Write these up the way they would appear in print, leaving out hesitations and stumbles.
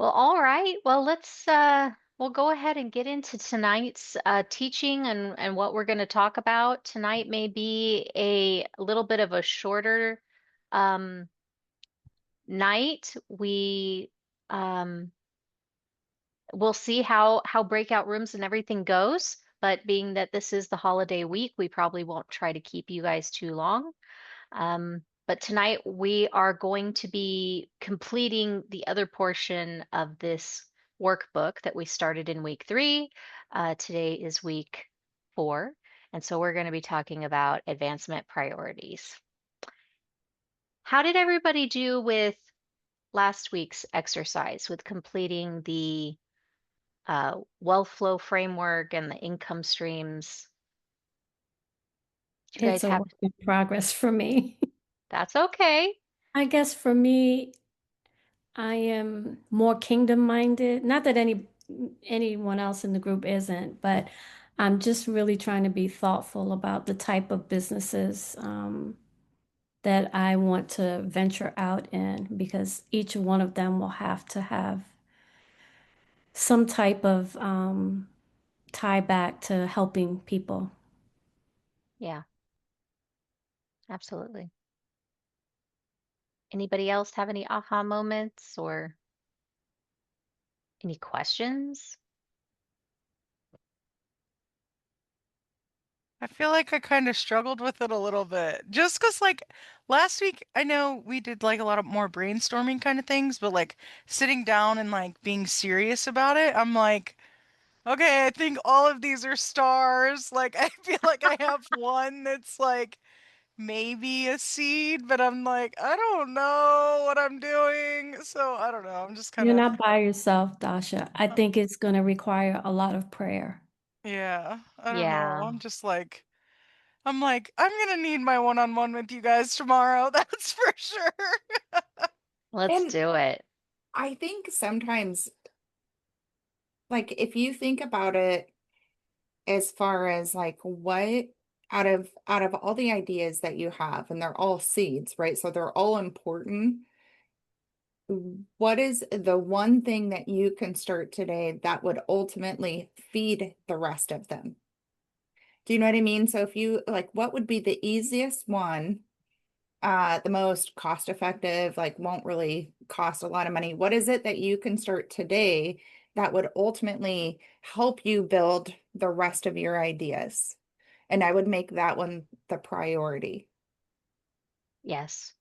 Well, all right. Well, we'll go ahead and get into tonight's teaching and what we're going to talk about. Tonight may be a little bit of a shorter um night. Um we'll see how breakout rooms and everything goes, but being that this is the holiday week, we probably won't try to keep you guys too long. But tonight we are going to be completing the other portion of this workbook that we started in week 3. Today is week 4, and so we're going to be talking about advancement priorities. How did everybody do with last week's exercise with completing the wealth flow framework and the income streams? Do you guys It's a have? work in progress for me. That's okay. I guess for me, I am more kingdom minded. Not that anyone else in the group isn't, but I'm just really trying to be thoughtful about the type of businesses that I want to venture out in because each one of them will have to have some type of tie back to helping people. Yeah, absolutely. Anybody else have any aha moments or any questions? I feel like I kind of struggled with it a little bit. Just 'cause like last week I know we did like a lot of more brainstorming kind of things, but like sitting down and like being serious about it, I'm like, okay, I think all of these are stars. Like I feel like I have one that's like maybe a seed, but I'm like, I don't know what I'm doing. So I don't know. I'm just kind You're of not by yourself, Dasha. I think it's going to require a lot of prayer. yeah, I don't know. Yeah, I'm like, I'm gonna need my one-on-one with you guys tomorrow, that's for sure. let's And do it. I think sometimes, like, if you think about it as far as like what out of all the ideas that you have, and they're all seeds, right? So they're all important. What is the one thing that you can start today that would ultimately feed the rest of them? Do you know what I mean? So if you like, what would be the easiest one, the most cost effective, like won't really cost a lot of money? What is it that you can start today that would ultimately help you build the rest of your ideas? And I would make that one the priority. Yes.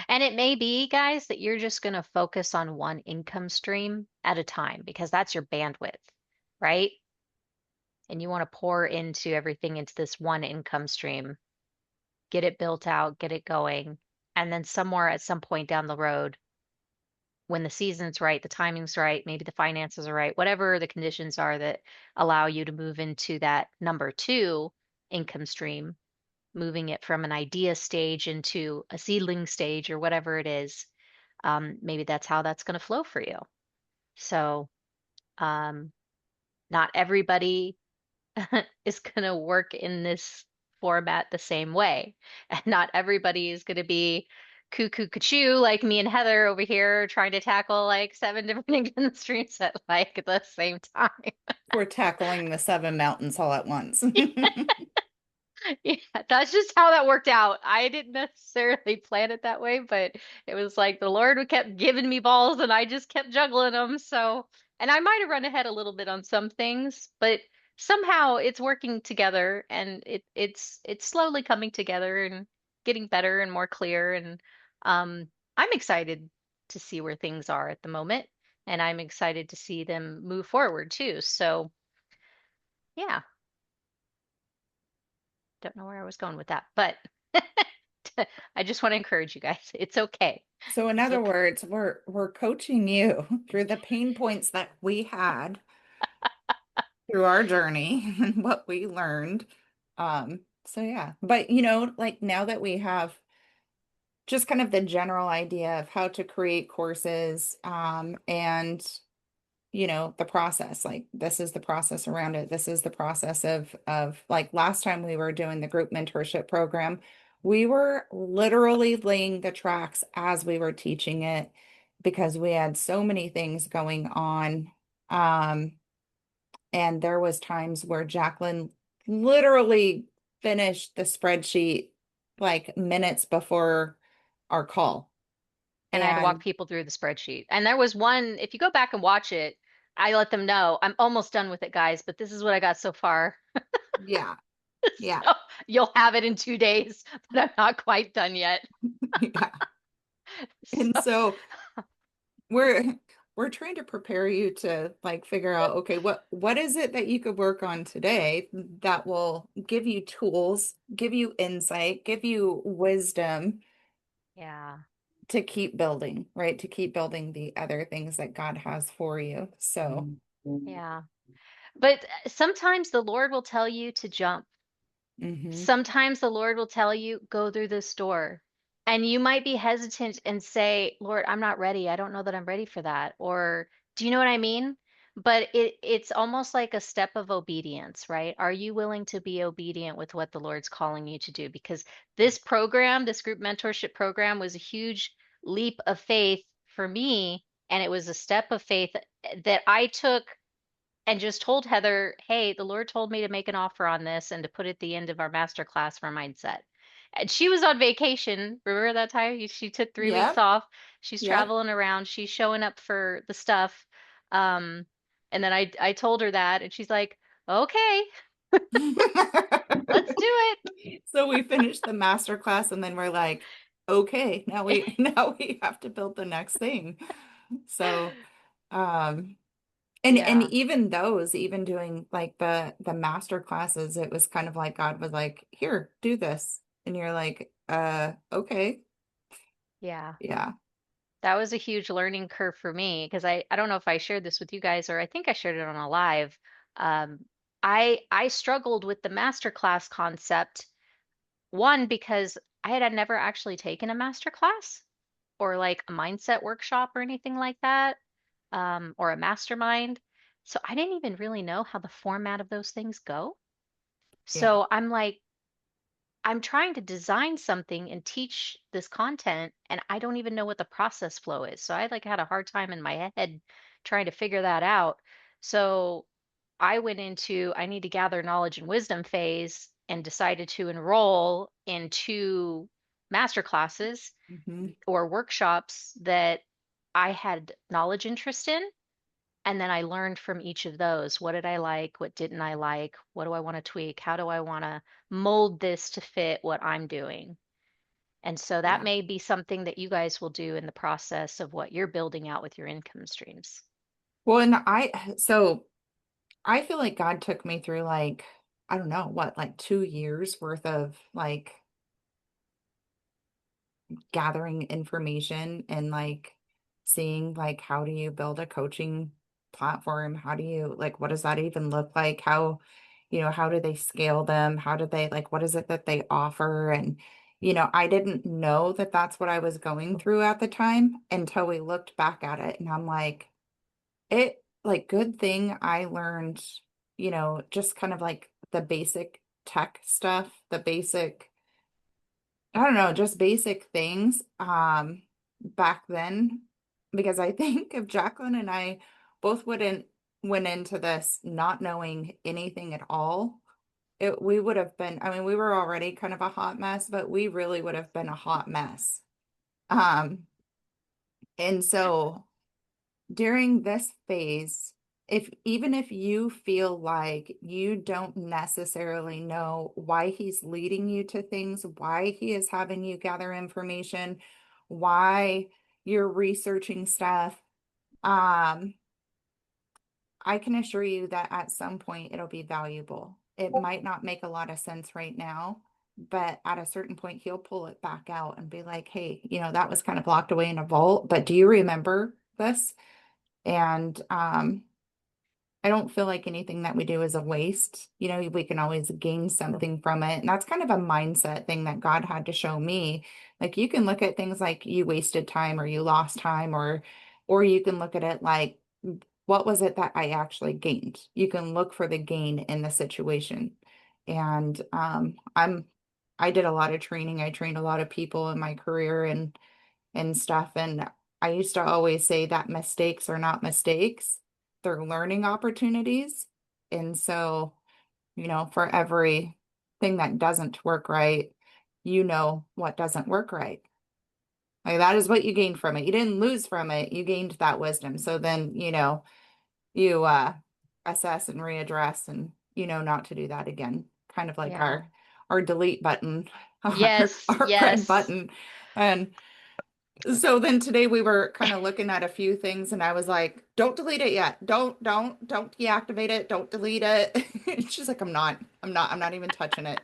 And it may be, guys, that you're just going to focus on one income stream at a time because that's your bandwidth, right? And you want to pour into everything into this one income stream, get it built out, get it going. And then somewhere at some point down the road, when the season's right, the timing's right, maybe the finances are right, whatever the conditions are that allow you to move into that number 2 income stream, moving it from an idea stage into a seedling stage or whatever it is, maybe that's how that's going to flow for you. So, um, not everybody is going to work in this format the same way. And not everybody is going to be cuckoo cuckoo like me and Heather over here trying to tackle like 7 different income streams at like the same time. We're tackling the seven mountains all at once. Yeah, that's just how that worked out. I didn't necessarily plan it that way, but it was like the Lord kept giving me balls and I just kept juggling them. So, and I might have run ahead a little bit on some things, but somehow it's working together and it's slowly coming together and getting better and more clear. And I'm excited to see where things are at the moment, and I'm excited to see them move forward too. So, yeah, don't know where I was going with that, but I just want to encourage you guys. It's okay. So in It's other okay. words, we're coaching you through the pain points that we had through our journey and what we learned. So yeah. But like now that we have just kind of the general idea of how to create courses, and the process, like this is the process around it. This is the process of like last time we were doing the group mentorship program, we were literally laying the tracks as we were teaching it. because we had so many things going on. Um, and there was times where Jacqueline literally finished the spreadsheet like minutes before our call. And I had to walk And people through the spreadsheet. And there was one, if you go back and watch it, I let them know I'm almost done with it, guys, but this is what I got so far. yeah, yeah, So you'll have it in 2 days, but I'm not quite done yet. yeah. And So so we're we're trying to prepare you to like figure out, okay, what is it that you could work on today that will give you tools, give you insight, give you wisdom yeah, to keep building, right? To keep building the other things that God has for you. So, yeah. But sometimes the Lord will tell you to jump. hmm Sometimes the Lord will tell you, go through this door. And you might be hesitant and say, Lord, I'm not ready. I don't know that I'm ready for that. Or do you know what I mean? But it's almost like a step of obedience, right? Are you willing to be obedient with what the Lord's calling you to do? Because this program, this group mentorship program, was a huge leap of faith for me. And it was a step of faith that I took and just told Heather, hey, the Lord told me to make an offer on this and to put at the end of our master class for mindset. And she was on vacation. Remember that time? She took 3 weeks yep, off. She's yep. traveling around. She's showing up for the stuff. Um, and then I told her that, and she's like, okay, let's do So we finished the master class and then we're like, okay, now it. we now we have to build the next thing. So, um and Yeah, even those, even doing like the master classes, it was kind of like God was like, "Here, do this." And you're like, okay. yeah. Yeah. That was a huge learning curve for me because I don't know if I shared this with you guys or I think I shared it on a live. Um, I struggled with the masterclass concept. One, because I had never actually taken a masterclass or like a mindset workshop or anything like that, or a mastermind. So I didn't even really know how the format of those things go. Yeah. So I'm like, I'm trying to design something and teach this content, and I don't even know what the process flow is. So I like had a hard time in my head trying to figure that out. So I went into I need to gather knowledge and wisdom phase and decided to enroll in 2 master classes hmm or workshops that I had knowledge interest in. And then I learned from each of those. What did I like? What didn't I like? What do I want to tweak? How do I want to mold this to fit what I'm doing? And so that Yeah. may be something that you guys will do in the process of what you're building out with your income streams. Well, and so I feel like God took me through like, I don't know, what, like 2 years worth of like gathering information and like seeing like how do you build a coaching platform? How do you like what does that even look like? How, how do they scale them? How do they like what is it that they offer? And I didn't know that that's what I was going through at the time until we looked back at it and I'm like it like good thing I learned, just kind of like the basic tech stuff, the basic I don't know, just basic things back then because I think if Jacqueline and I both wouldn't went into this not knowing anything at all, we would have been, I mean, we were already kind of a hot mess, but we really would have been a hot mess. Um, and so during this phase, if even if you feel like you don't necessarily know why he's leading you to things, why he is having you gather information, why you're researching stuff, um, I can assure you that at some point it'll be valuable. It might not make a lot of sense right now, but at a certain point he'll pull it back out and be like, "Hey, that was kind of locked away in a vault, but do you remember this?" And I don't feel like anything that we do is a waste. We can always gain something from it. And that's kind of a mindset thing that God had to show me. Like you can look at things like you wasted time or you lost time or you can look at it like what was it that I actually gained? You can look for the gain in the situation. And I did a lot of training. I trained a lot of people in my career and stuff. And I used to always say that mistakes are not mistakes, they're learning opportunities. And so, for every thing that doesn't work right, you know what doesn't work right. Like that is what you gained from it. You didn't lose from it, you gained that wisdom. So then, you assess and readdress and not to do that again. Kind of like Yeah. our delete button, Yes, our red yes. button. And so then today we were kind of looking at a few things and I was like, don't delete it yet. Don't deactivate it. Don't delete it. And she's like, I'm not even touching it.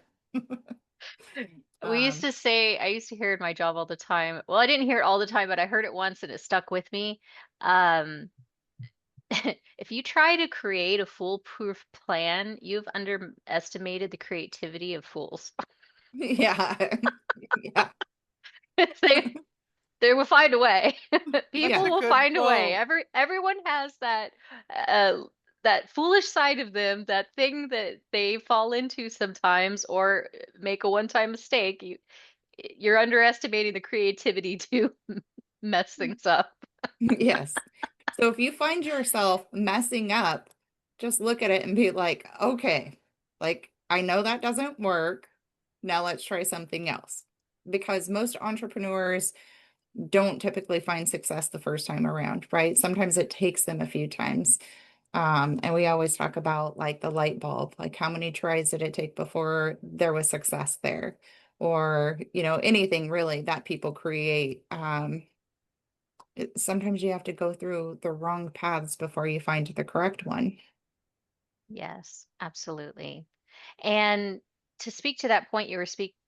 We used Um, to say, I used to hear in my job all the time. Well, I didn't hear it all the time, but I heard it once and it stuck with me. Um, if you try to create a foolproof plan, you've underestimated the creativity of fools. yeah. Yeah. They they will find a way. That's People a Yeah. will good find a way. quote. Everyone has uh that foolish side of them, that thing that they fall into sometimes or make a one-time mistake. You're underestimating the creativity to mess things up. Yes. So if you find yourself messing up, just look at it and be like, okay, like I know that doesn't work. Now let's try something else. Because most entrepreneurs don't typically find success the first time around, right? Sometimes it takes them a few times. And we always talk about like the light bulb, like how many tries did it take before there was success there? Or, anything really that people create. Sometimes you have to go through the wrong paths before you find the correct one. Yes, absolutely. And to speak to that point you were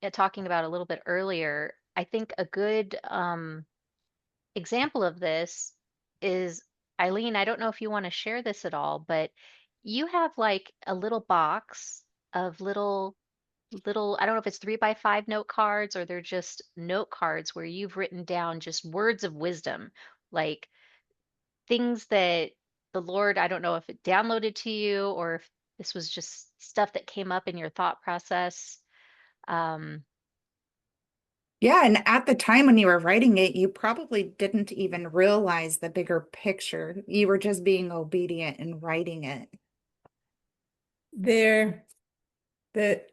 talking about a little bit earlier, I think a good example of this is Eileen. I don't know if you want to share this at all, but you have like a little box of little, I don't know if it's 3 by 5 note cards or they're just note cards where you've written down just words of wisdom, like things that the Lord, I don't know if it downloaded to you or if this was just stuff that came up in your thought process. Um, Yeah, and at the time when you were writing it, you probably didn't even realize the bigger picture. You were just being obedient and writing it. They're the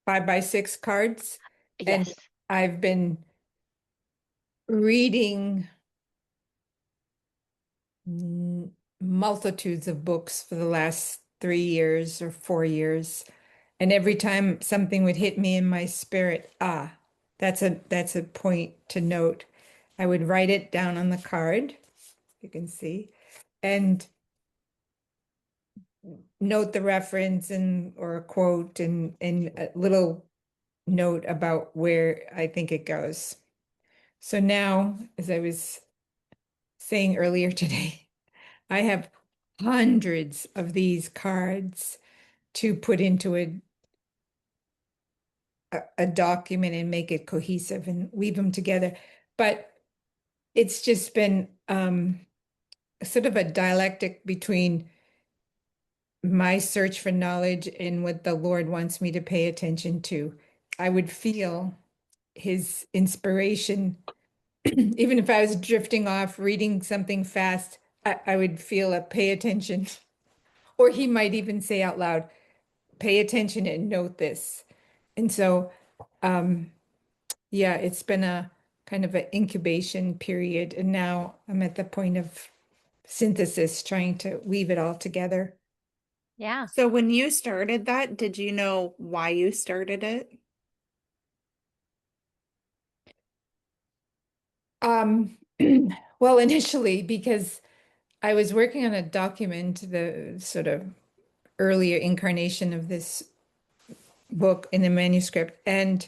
5 by 6 cards, and yes. I've been reading multitudes of books for the last 3 years or 4 years. And every time something would hit me in my spirit, that's a point to note. I would write it down on the card, you can see, and note the reference and or a quote and a little note about where I think it goes. So now, as I was saying earlier today, I have hundreds of these cards to put into a document and make it cohesive and weave them together. But it's just been sort of a dialectic between my search for knowledge and what the Lord wants me to pay attention to. I would feel his inspiration, even if I was drifting off, reading something fast, I would feel a pay attention. Or he might even say out loud, pay attention and note this. And so, um, yeah, it's been a kind of an incubation period. And now I'm at the point of synthesis, trying to weave it all together. Yeah. So when you started that, did you know why you started it? Um, well, initially, because I was working on a document, the sort of earlier incarnation of this book in the manuscript, and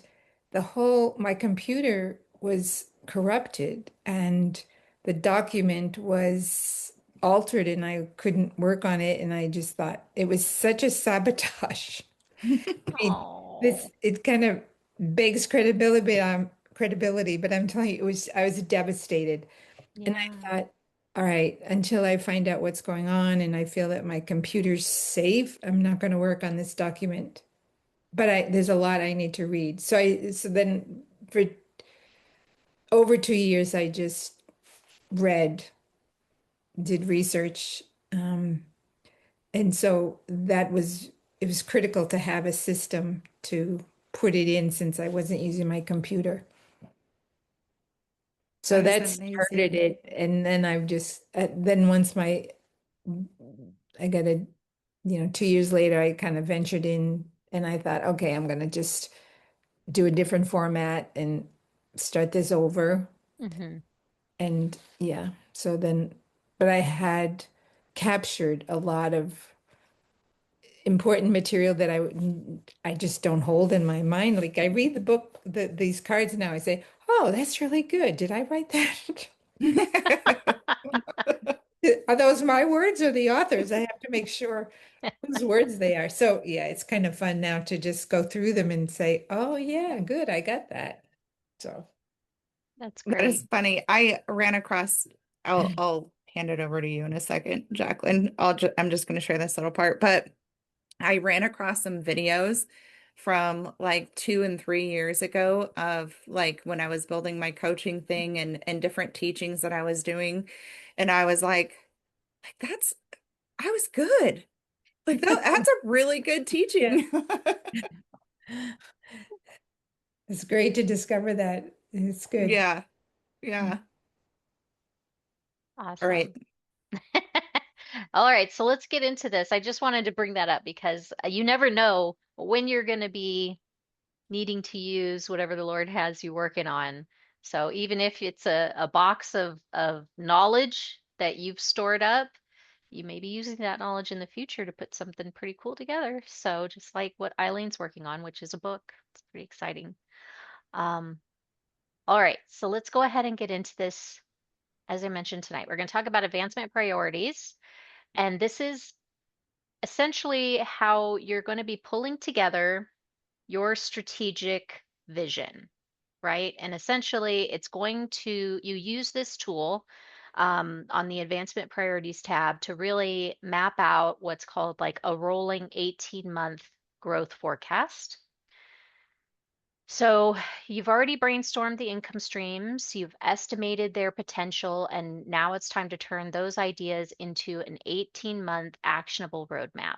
my computer was corrupted and the document was altered and I couldn't work on it. And I just thought it was such a sabotage. I mean, Oh, it kind of begs credibility, but I'm telling you, I was devastated. And I yeah. thought, all right, until I find out what's going on and I feel that my computer's safe, I'm not going to work on this document. But there's a lot I need to read. So then for over 2 years, I just read, did research. And so it was critical to have a system to put it in since I wasn't using my computer. So That is that started amazing. it. And then then once I got 2 years later, I kind of ventured in and I thought, okay, I'm going to just do a different format and start this over. Mm-hmm. And yeah, so then, but I had captured a lot of important material that I just don't hold in my mind. Like I read the book, these cards now, I say, oh, that's really good. Did I write that? Are those my words or the authors? I have to make sure whose words they are. So yeah, it's kind of fun now to just go through them and say, oh yeah, good, I got that. So That's That great. is funny. I ran across, I'll hand it over to you in a second, Jacqueline. I'm just going to share this little part, but I ran across some videos from like 2 and 3 years ago of like when I was building my coaching thing and different teachings that I was doing. And I was like I was good. Like that's a really good yeah, teaching. it's great to discover that. It's good. Yeah. Yeah. All right. Awesome. All right, so let's get into this. I just wanted to bring that up because you never know when you're going to be needing to use whatever the Lord has you working on. So even if it's a box of knowledge that you've stored up, you may be using that knowledge in the future to put something pretty cool together. So just like what Eileen's working on, which is a book. It's pretty exciting. Um, all right, so let's go ahead and get into this. As I mentioned tonight, we're going to talk about advancement priorities. And this is essentially how you're going to be pulling together your strategic vision, right? And essentially, it's going to, you use this tool on the advancement priorities tab to really map out what's called like a rolling 18-month growth forecast. So you've already brainstormed the income streams, you've estimated their potential, and now it's time to turn those ideas into an 18-month actionable roadmap.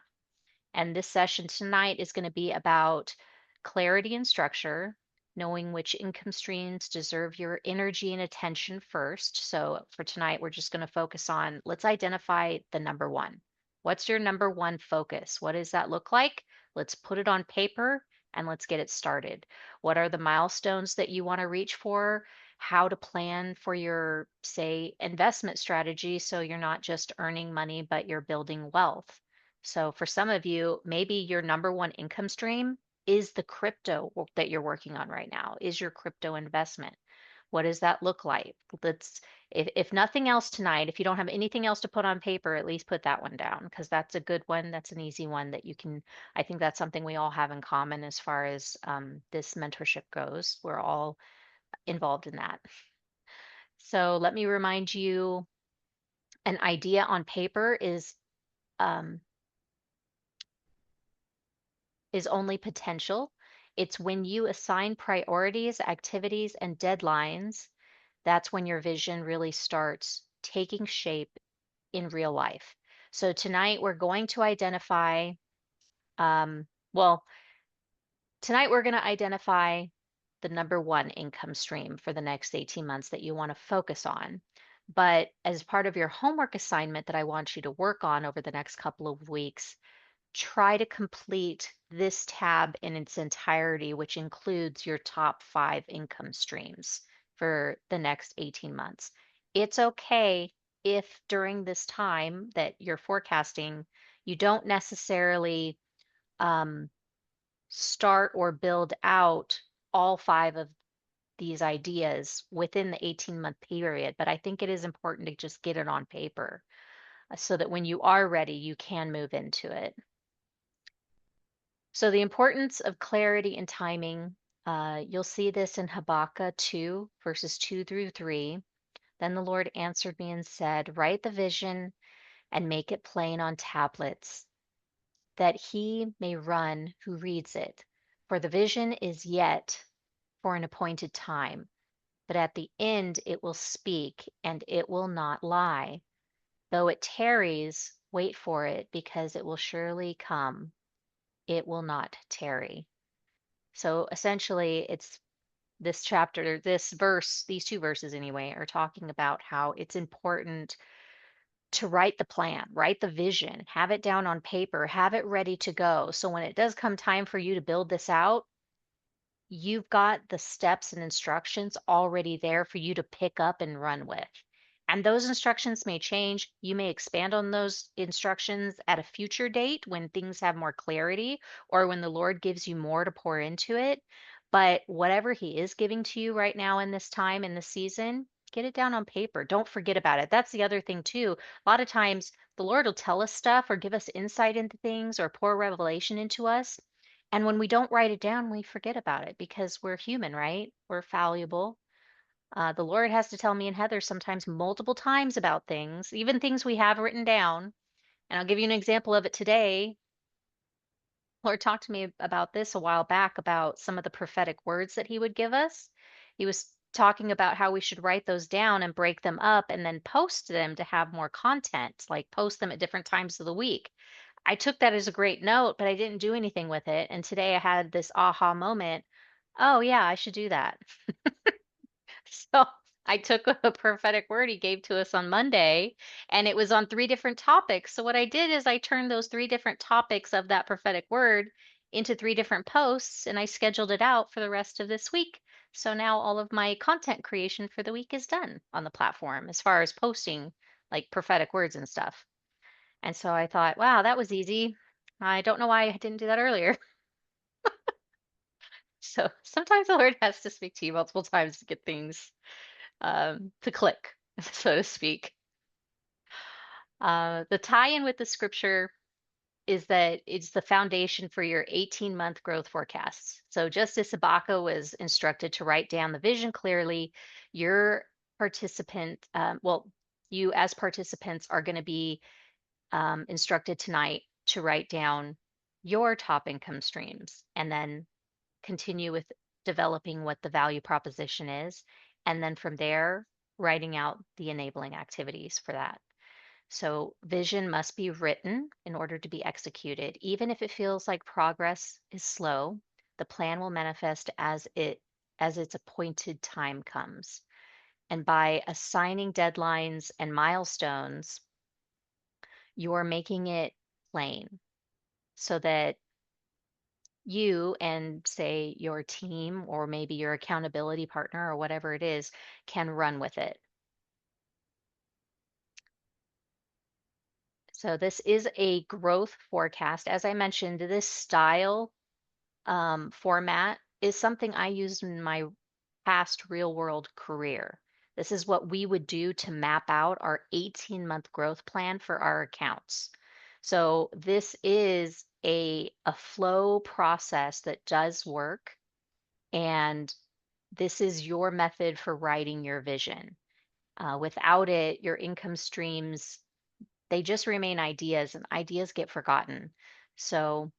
And this session tonight is going to be about clarity and structure, knowing which income streams deserve your energy and attention first. So for tonight, we're just going to focus on let's identify the number one. What's your number one focus? What does that look like? Let's put it on paper and let's get it started. What are the milestones that you want to reach for? How to plan for your, say, investment strategy so you're not just earning money, but you're building wealth. So for some of you, maybe your number one income stream is the crypto that you're working on right now, is your crypto investment. What does that look like? Let's, if nothing else tonight, if you don't have anything else to put on paper, at least put that one down because that's a good one. That's an easy one that you can, I think that's something we all have in common as far as this mentorship goes. We're all involved in that. So let me remind you, an idea on paper um, is only potential. It's when you assign priorities, activities, and deadlines, that's when your vision really starts taking shape in real life. So tonight we're going to identify, um, well, tonight we're going to identify the number one income stream for the next 18 months that you want to focus on. But as part of your homework assignment that I want you to work on over the next couple of weeks, try to complete this tab in its entirety, which includes your top 5 income streams for the next 18 months. It's okay if during this time that you're forecasting, you don't necessarily um, start or build out all 5 of these ideas within the 18-month period, but I think it is important to just get it on paper so that when you are ready, you can move into it. So the importance of clarity and timing, you'll see this in Habakkuk 2, verses 2 through 3. Then the Lord answered me and said, write the vision and make it plain on tablets, that he may run who reads it. For the vision is yet for an appointed time, but at the end it will speak and it will not lie. Though it tarries, wait for it, because it will surely come. It will not tarry. So essentially, it's this chapter, this verse, these two verses anyway, are talking about how it's important to write the plan, write the vision, have it down on paper, have it ready to go. So when it does come time for you to build this out, you've got the steps and instructions already there for you to pick up and run with. And those instructions may change. You may expand on those instructions at a future date when things have more clarity or when the Lord gives you more to pour into it. But whatever He is giving to you right now in this time, in this season, get it down on paper. Don't forget about it. That's the other thing, too. A lot of times the Lord will tell us stuff or give us insight into things or pour revelation into us. And when we don't write it down, we forget about it because we're human, right? We're fallible. The Lord has to tell me and Heather sometimes multiple times about things, even things we have written down. And I'll give you an example of it today. Lord talked to me about this a while back about some of the prophetic words that He would give us. He was talking about how we should write those down and break them up and then post them to have more content, like post them at different times of the week. I took that as a great note, but I didn't do anything with it. And today I had this aha moment. Oh, yeah, I should do that. So I took a prophetic word he gave to us on Monday, and it was on three different topics. So what I did is I turned those three different topics of that prophetic word into three different posts, and I scheduled it out for the rest of this week. So now all of my content creation for the week is done on the platform as far as posting like prophetic words and stuff. And so I thought, wow, that was easy. I don't know why I didn't do that earlier. So sometimes the Lord has to speak to you multiple times to get things to click, so to speak. The tie-in with the scripture is that it's the foundation for your 18-month growth forecasts. So just as Sabaka was instructed to write down the vision clearly, your participant, you as participants are going to be instructed tonight to write down your top income streams and then continue with developing what the value proposition is. And then from there, writing out the enabling activities for that. So vision must be written in order to be executed. Even if it feels like progress is slow, the plan will manifest as its appointed time comes. And by assigning deadlines and milestones, you're making it plain so that you and say your team or maybe your accountability partner or whatever it is can run with it. So this is a growth forecast. As I mentioned, this style format is something I used in my past real world career. This is what we would do to map out our 18-month growth plan for our accounts. So this is a flow process that does work, and this is your method for writing your vision. Without it, your income streams, they just remain ideas and ideas get forgotten. So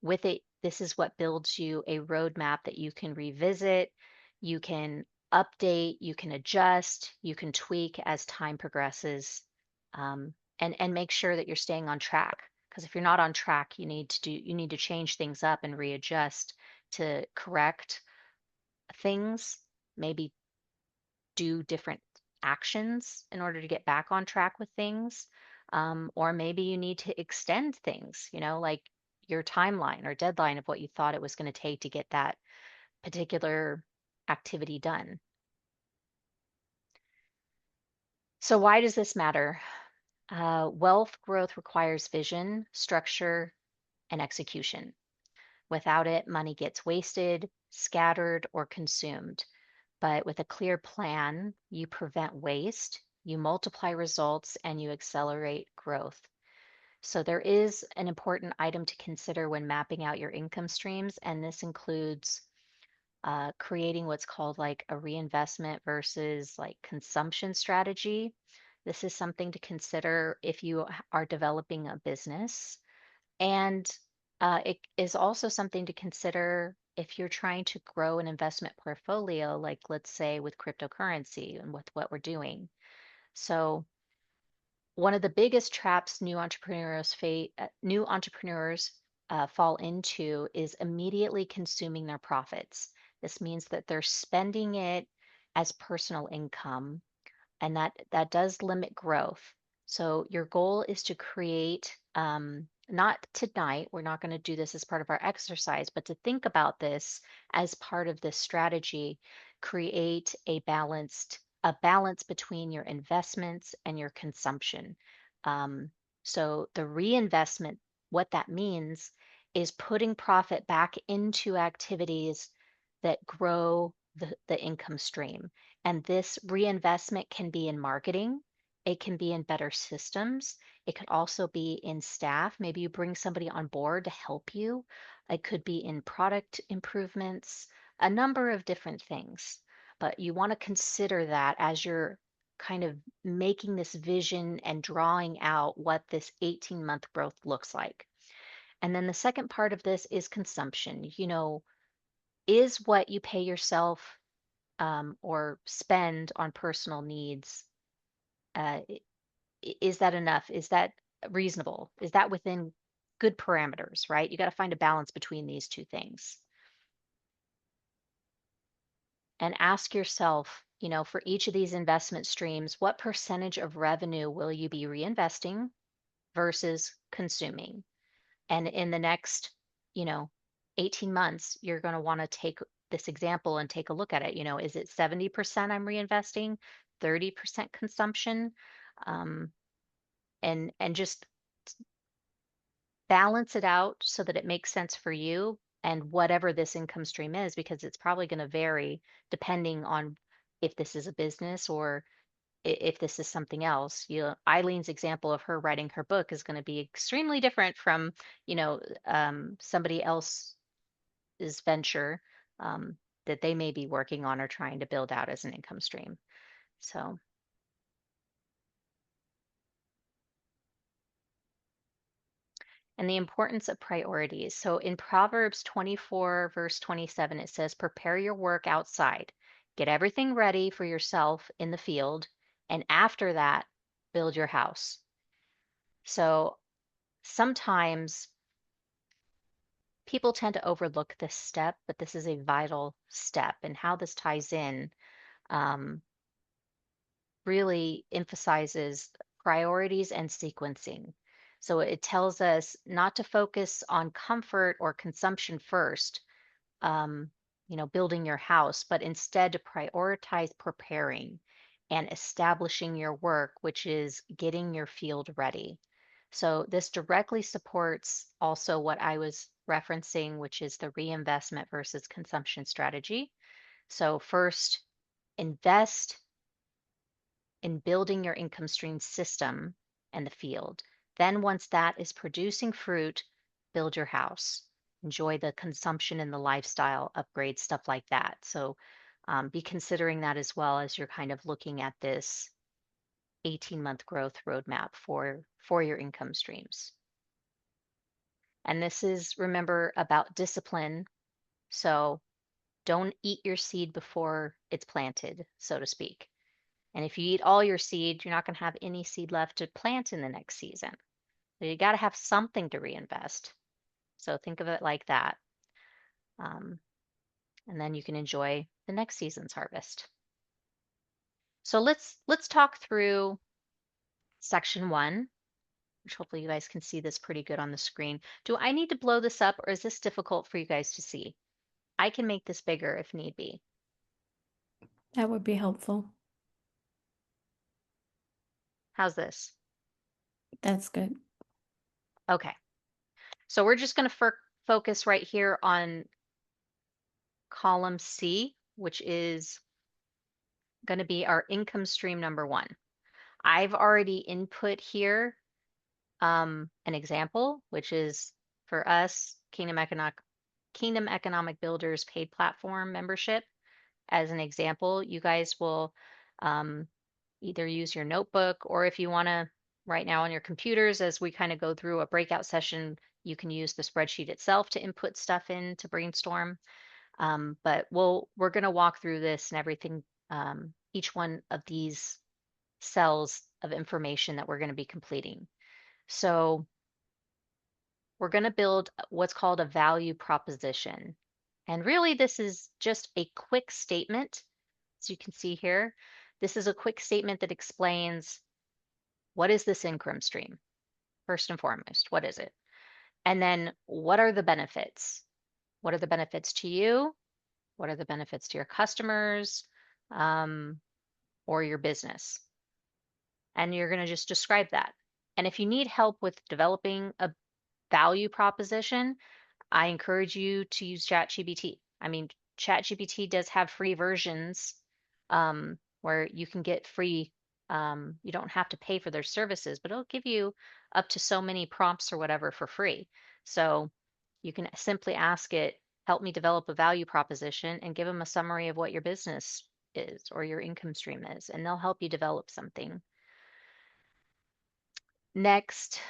with it, this is what builds you a roadmap that you can revisit, you can update, you can adjust, you can tweak as time progresses, and make sure that you're staying on track. Because if you're not on track, you need to change things up and readjust to correct things, maybe do different actions in order to get back on track with things. Or maybe you need to extend things, like your timeline or deadline of what you thought it was going to take to get that particular activity done. So, why does this matter? Wealth growth requires vision, structure, and execution. Without it, money gets wasted, scattered, or consumed. But with a clear plan, you prevent waste, you multiply results, and you accelerate growth. So there is an important item to consider when mapping out your income streams, and this includes creating what's called like a reinvestment versus like consumption strategy. This is something to consider if you are developing a business. And it is also something to consider if you're trying to grow an investment portfolio, like let's say with cryptocurrency and with what we're doing. So one of the biggest traps new entrepreneurs fall into is immediately consuming their profits. This means that they're spending it as personal income, and that does limit growth. So your goal is to create, not tonight, we're not going to do this as part of our exercise, but to think about this as part of this strategy, create a balance between your investments and your consumption. Um, so the reinvestment, what that means is putting profit back into activities that grow the income stream. And this reinvestment can be in marketing, it can be in better systems, it could also be in staff. Maybe you bring somebody on board to help you. It could be in product improvements, a number of different things. But you want to consider that as you're kind of making this vision and drawing out what this 18-month growth looks like. And then the second part of this is consumption. Is what you pay yourself or spend on personal needs, is that enough? Is that reasonable? Is that within good parameters, right? You got to find a balance between these two things. And ask yourself, for each of these investment streams, what percentage of revenue will you be reinvesting versus consuming? And in the next, you know, 18 months, you're going to want to take this example and take a look at it. Is it 70% I'm reinvesting, 30% consumption? Um, and just balance it out so that it makes sense for you and whatever this income stream is, because it's probably going to vary depending on if this is a business or if this is something else. Eileen's example of her writing her book is going to be extremely different from, somebody else's venture that they may be working on or trying to build out as an income stream. So, and the importance of priorities. So in Proverbs 24, verse 27, it says, prepare your work outside, get everything ready for yourself in the field, and after that, build your house. So sometimes people tend to overlook this step, but this is a vital step. And how this ties in um, really emphasizes priorities and sequencing. So it tells us not to focus on comfort or consumption first, um, building your house, but instead to prioritize preparing and establishing your work, which is getting your field ready. So this directly supports also what I was referencing, which is the reinvestment versus consumption strategy. So first, invest in building your income stream system and the field. Then once that is producing fruit, build your house. Enjoy the consumption and the lifestyle upgrades, stuff like that. So be considering that as well as you're kind of looking at this 18-month growth roadmap for your income streams. And this is, remember, about discipline. So don't eat your seed before it's planted, so to speak. And if you eat all your seed, you're not going to have any seed left to plant in the next season. So you got to have something to reinvest. So think of it like that. Um, and then you can enjoy the next season's harvest. So let's talk through section 1, which hopefully you guys can see this pretty good on the screen. Do I need to blow this up, or is this difficult for you guys to see? I can make this bigger if need be. That would be helpful. How's this? That's good. Okay. So we're just going to focus right here on column C, which is going to be our income stream number 1. I've already input here an example, which is for us, Kingdom Economic Builders paid platform membership. As an example, you guys will um, either use your notebook, or if you want to right now on your computers, as we kind of go through a breakout session, You can use the spreadsheet itself to input stuff in to brainstorm. But we're going to walk through this and everything, each one of these cells of information that we're going to be completing. So we're going to build what's called a value proposition. And really, this is just a quick statement. As you can see here, this is a quick statement that explains what is this income stream, first and foremost, what is it? And then what are the benefits? What are the benefits to you? What are the benefits to your customers, um, or your business? And you're going to just describe that. And if you need help with developing a value proposition, I encourage you to use ChatGPT. I mean, ChatGPT does have free versions, where you can get free, you don't have to pay for their services, but it'll give you up to so many prompts or whatever for free. So you can simply ask it, help me develop a value proposition, and give them a summary of what your business is or your income stream is, and they'll help you develop something. Next,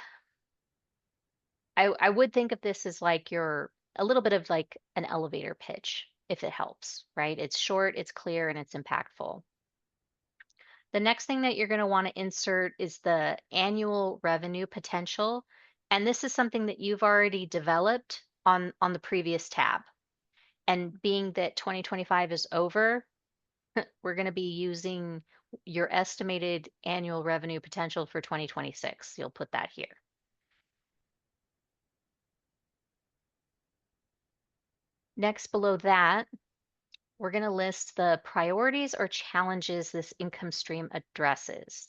I would think of this as like a little bit of like an elevator pitch, if it helps, right? It's short, it's clear, and it's impactful. The next thing that you're going to want to insert is the annual revenue potential. And this is something that you've already developed on the previous tab. And being that 2025 is over, we're going to be using your estimated annual revenue potential for 2026. You'll put that here. Next, below that, we're going to list the priorities or challenges this income stream addresses.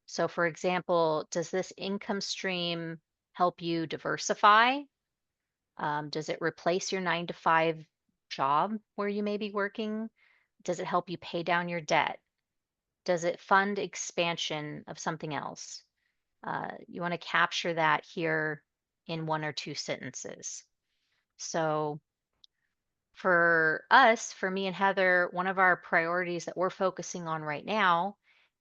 So, for example, does this income stream help you diversify? Does it replace your 9 to 5 job where you may be working? Does it help you pay down your debt? Does it fund expansion of something else? You want to capture that here in 1 or 2 sentences. So, for us, for me and Heather, one of our priorities that we're focusing on right now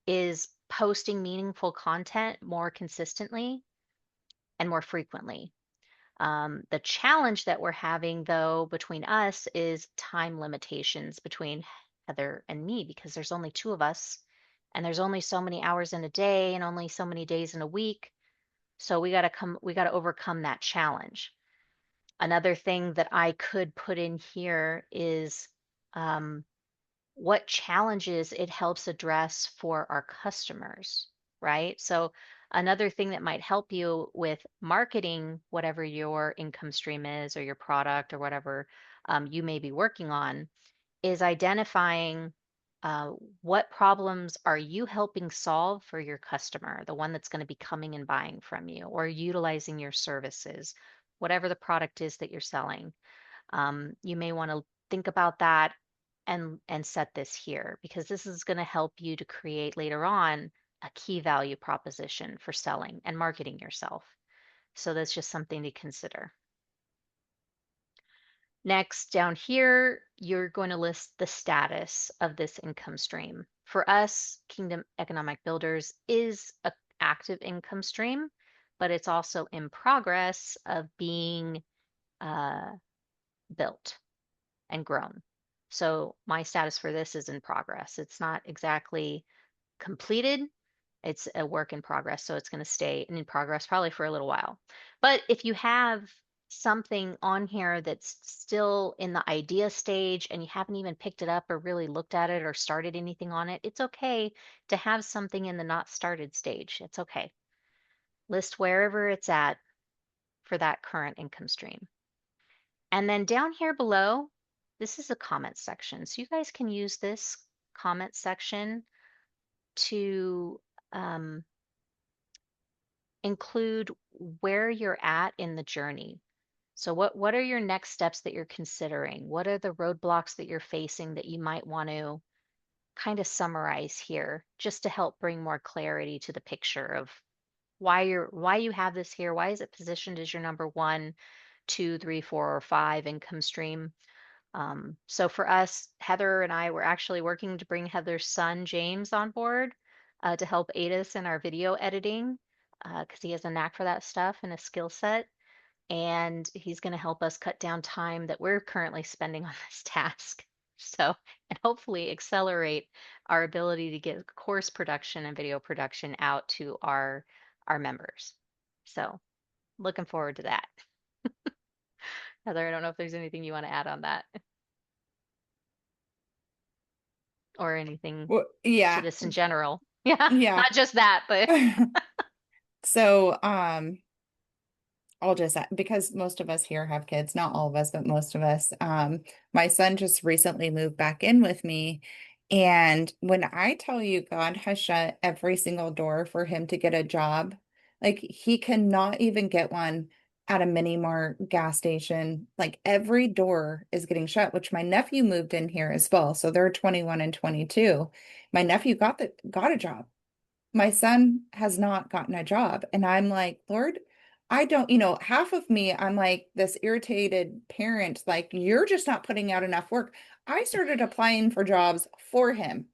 is posting meaningful content more consistently and more frequently. The challenge that we're having, though, between us is time limitations between Heather and me because there's only 2 of us and there's only so many hours in a day and only so many days in a week. So we got to overcome that challenge. Another thing that I could put in here is, um, what challenges it helps address for our customers, right? So another thing that might help you with marketing whatever your income stream is or your product or whatever, you may be working on is identifying, uh, what problems are you helping solve for your customer, the one that's going to be coming and buying from you or utilizing your services, whatever the product is that you're selling. You may want to think about that and set this here because this is going to help you to create later on a key value proposition for selling and marketing yourself. So that's just something to consider. Next, down here, you're going to list the status of this income stream. For us, Kingdom Economic Builders is an active income stream, but it's also in progress of being, uh, built and grown. So my status for this is in progress. It's not exactly completed. It's a work in progress. So it's going to stay in progress probably for a little while. But if you have something on here that's still in the idea stage and you haven't even picked it up or really looked at it or started anything on it, it's okay to have something in the not started stage. It's okay. List wherever it's at for that current income stream. And then down here below, this is a comment section. So you guys can use this comment section to, um, include where you're at in the journey. So what are your next steps that you're considering? What are the roadblocks that you're facing that you might want to kind of summarize here just to help bring more clarity to the picture of why you have this here? Why is it positioned as your number 1, 2, 3, 4, or 5 income stream? So for us, Heather and I were actually working to bring Heather's son, James, on board, to help aid us in our video editing because he has a knack for that stuff and a skill set. and he's going to help us cut down time that we're currently spending on this task. So, and hopefully accelerate our ability to get course production and video production out to our members. So, looking forward to that. Heather, I don't know if there's anything you want to add on that or anything Well, to yeah. this in general. Yeah, Yeah. not just that, but So, I'll just because most of us here have kids, not all of us, but most of us. My son just recently moved back in with me. And when I tell you God has shut every single door for him to get a job, like he cannot even get one at a mini mart gas station. Like every door is getting shut, which my nephew moved in here as well. So they're 21 and 22. My nephew got a job. My son has not gotten a job. And I'm like, Lord, I don't, half of me, I'm like this irritated parent, like, you're just not putting out enough work. I started applying for jobs for him.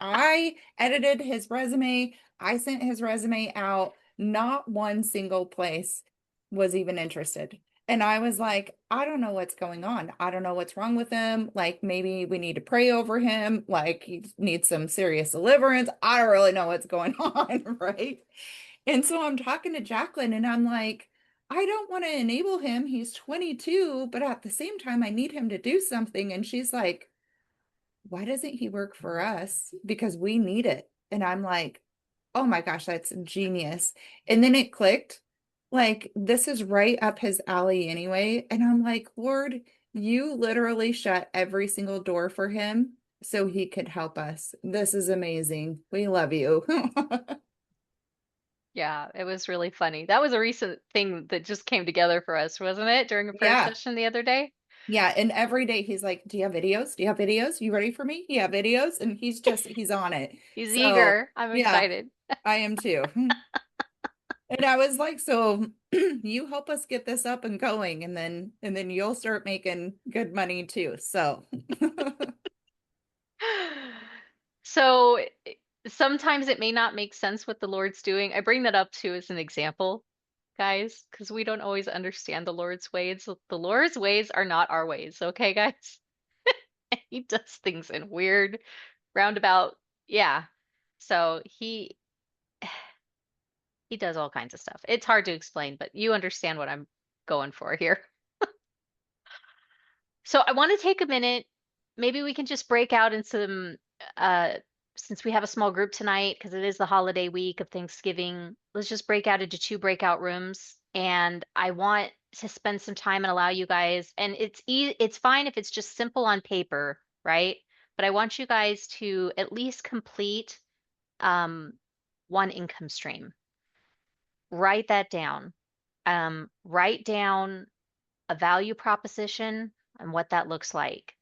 I edited his resume. I sent his resume out. Not one single place was even interested. And I was like, I don't know what's going on. I don't know what's wrong with him. Like maybe we need to pray over him. Like he needs some serious deliverance. I don't really know what's going on, right? And so I'm talking to Jacqueline and I'm like, I don't want to enable him. He's 22, but at the same time, I need him to do something. And she's like, why doesn't he work for us? Because we need it. And I'm like, oh my gosh, that's genius. And then it clicked. Like, this is right up his alley anyway. And I'm like, Lord, you literally shut every single door for him so he could help us. This is amazing. We love you. yeah, it was really funny. That was a recent thing that just came together for us, wasn't it? During a prayer Yeah. session the other day. Yeah. And every day he's like, do you have videos? Do you have videos? You ready for me? Yeah, videos. And he's on it. He's So, eager. I'm yeah, excited. I am too. And I was like, so you help us get this up and going and then you'll start making good money too. So So sometimes it may not make sense what the Lord's doing. I bring that up too as an example, guys, because we don't always understand the Lord's ways. The Lord's ways are not our ways, okay, guys? He does things in weird, roundabout, yeah. So he does all kinds of stuff. It's hard to explain, but you understand what I'm going for here. So I want to take a minute. Maybe we can just break out into some, uh, since we have a small group tonight, because it is the holiday week of Thanksgiving, let's just break out into two breakout rooms. And I want to spend some time and allow you guys, and it's fine if it's just simple on paper, right? But I want you guys to at least complete um, one income stream. Write that down. Write down a value proposition and what that looks like.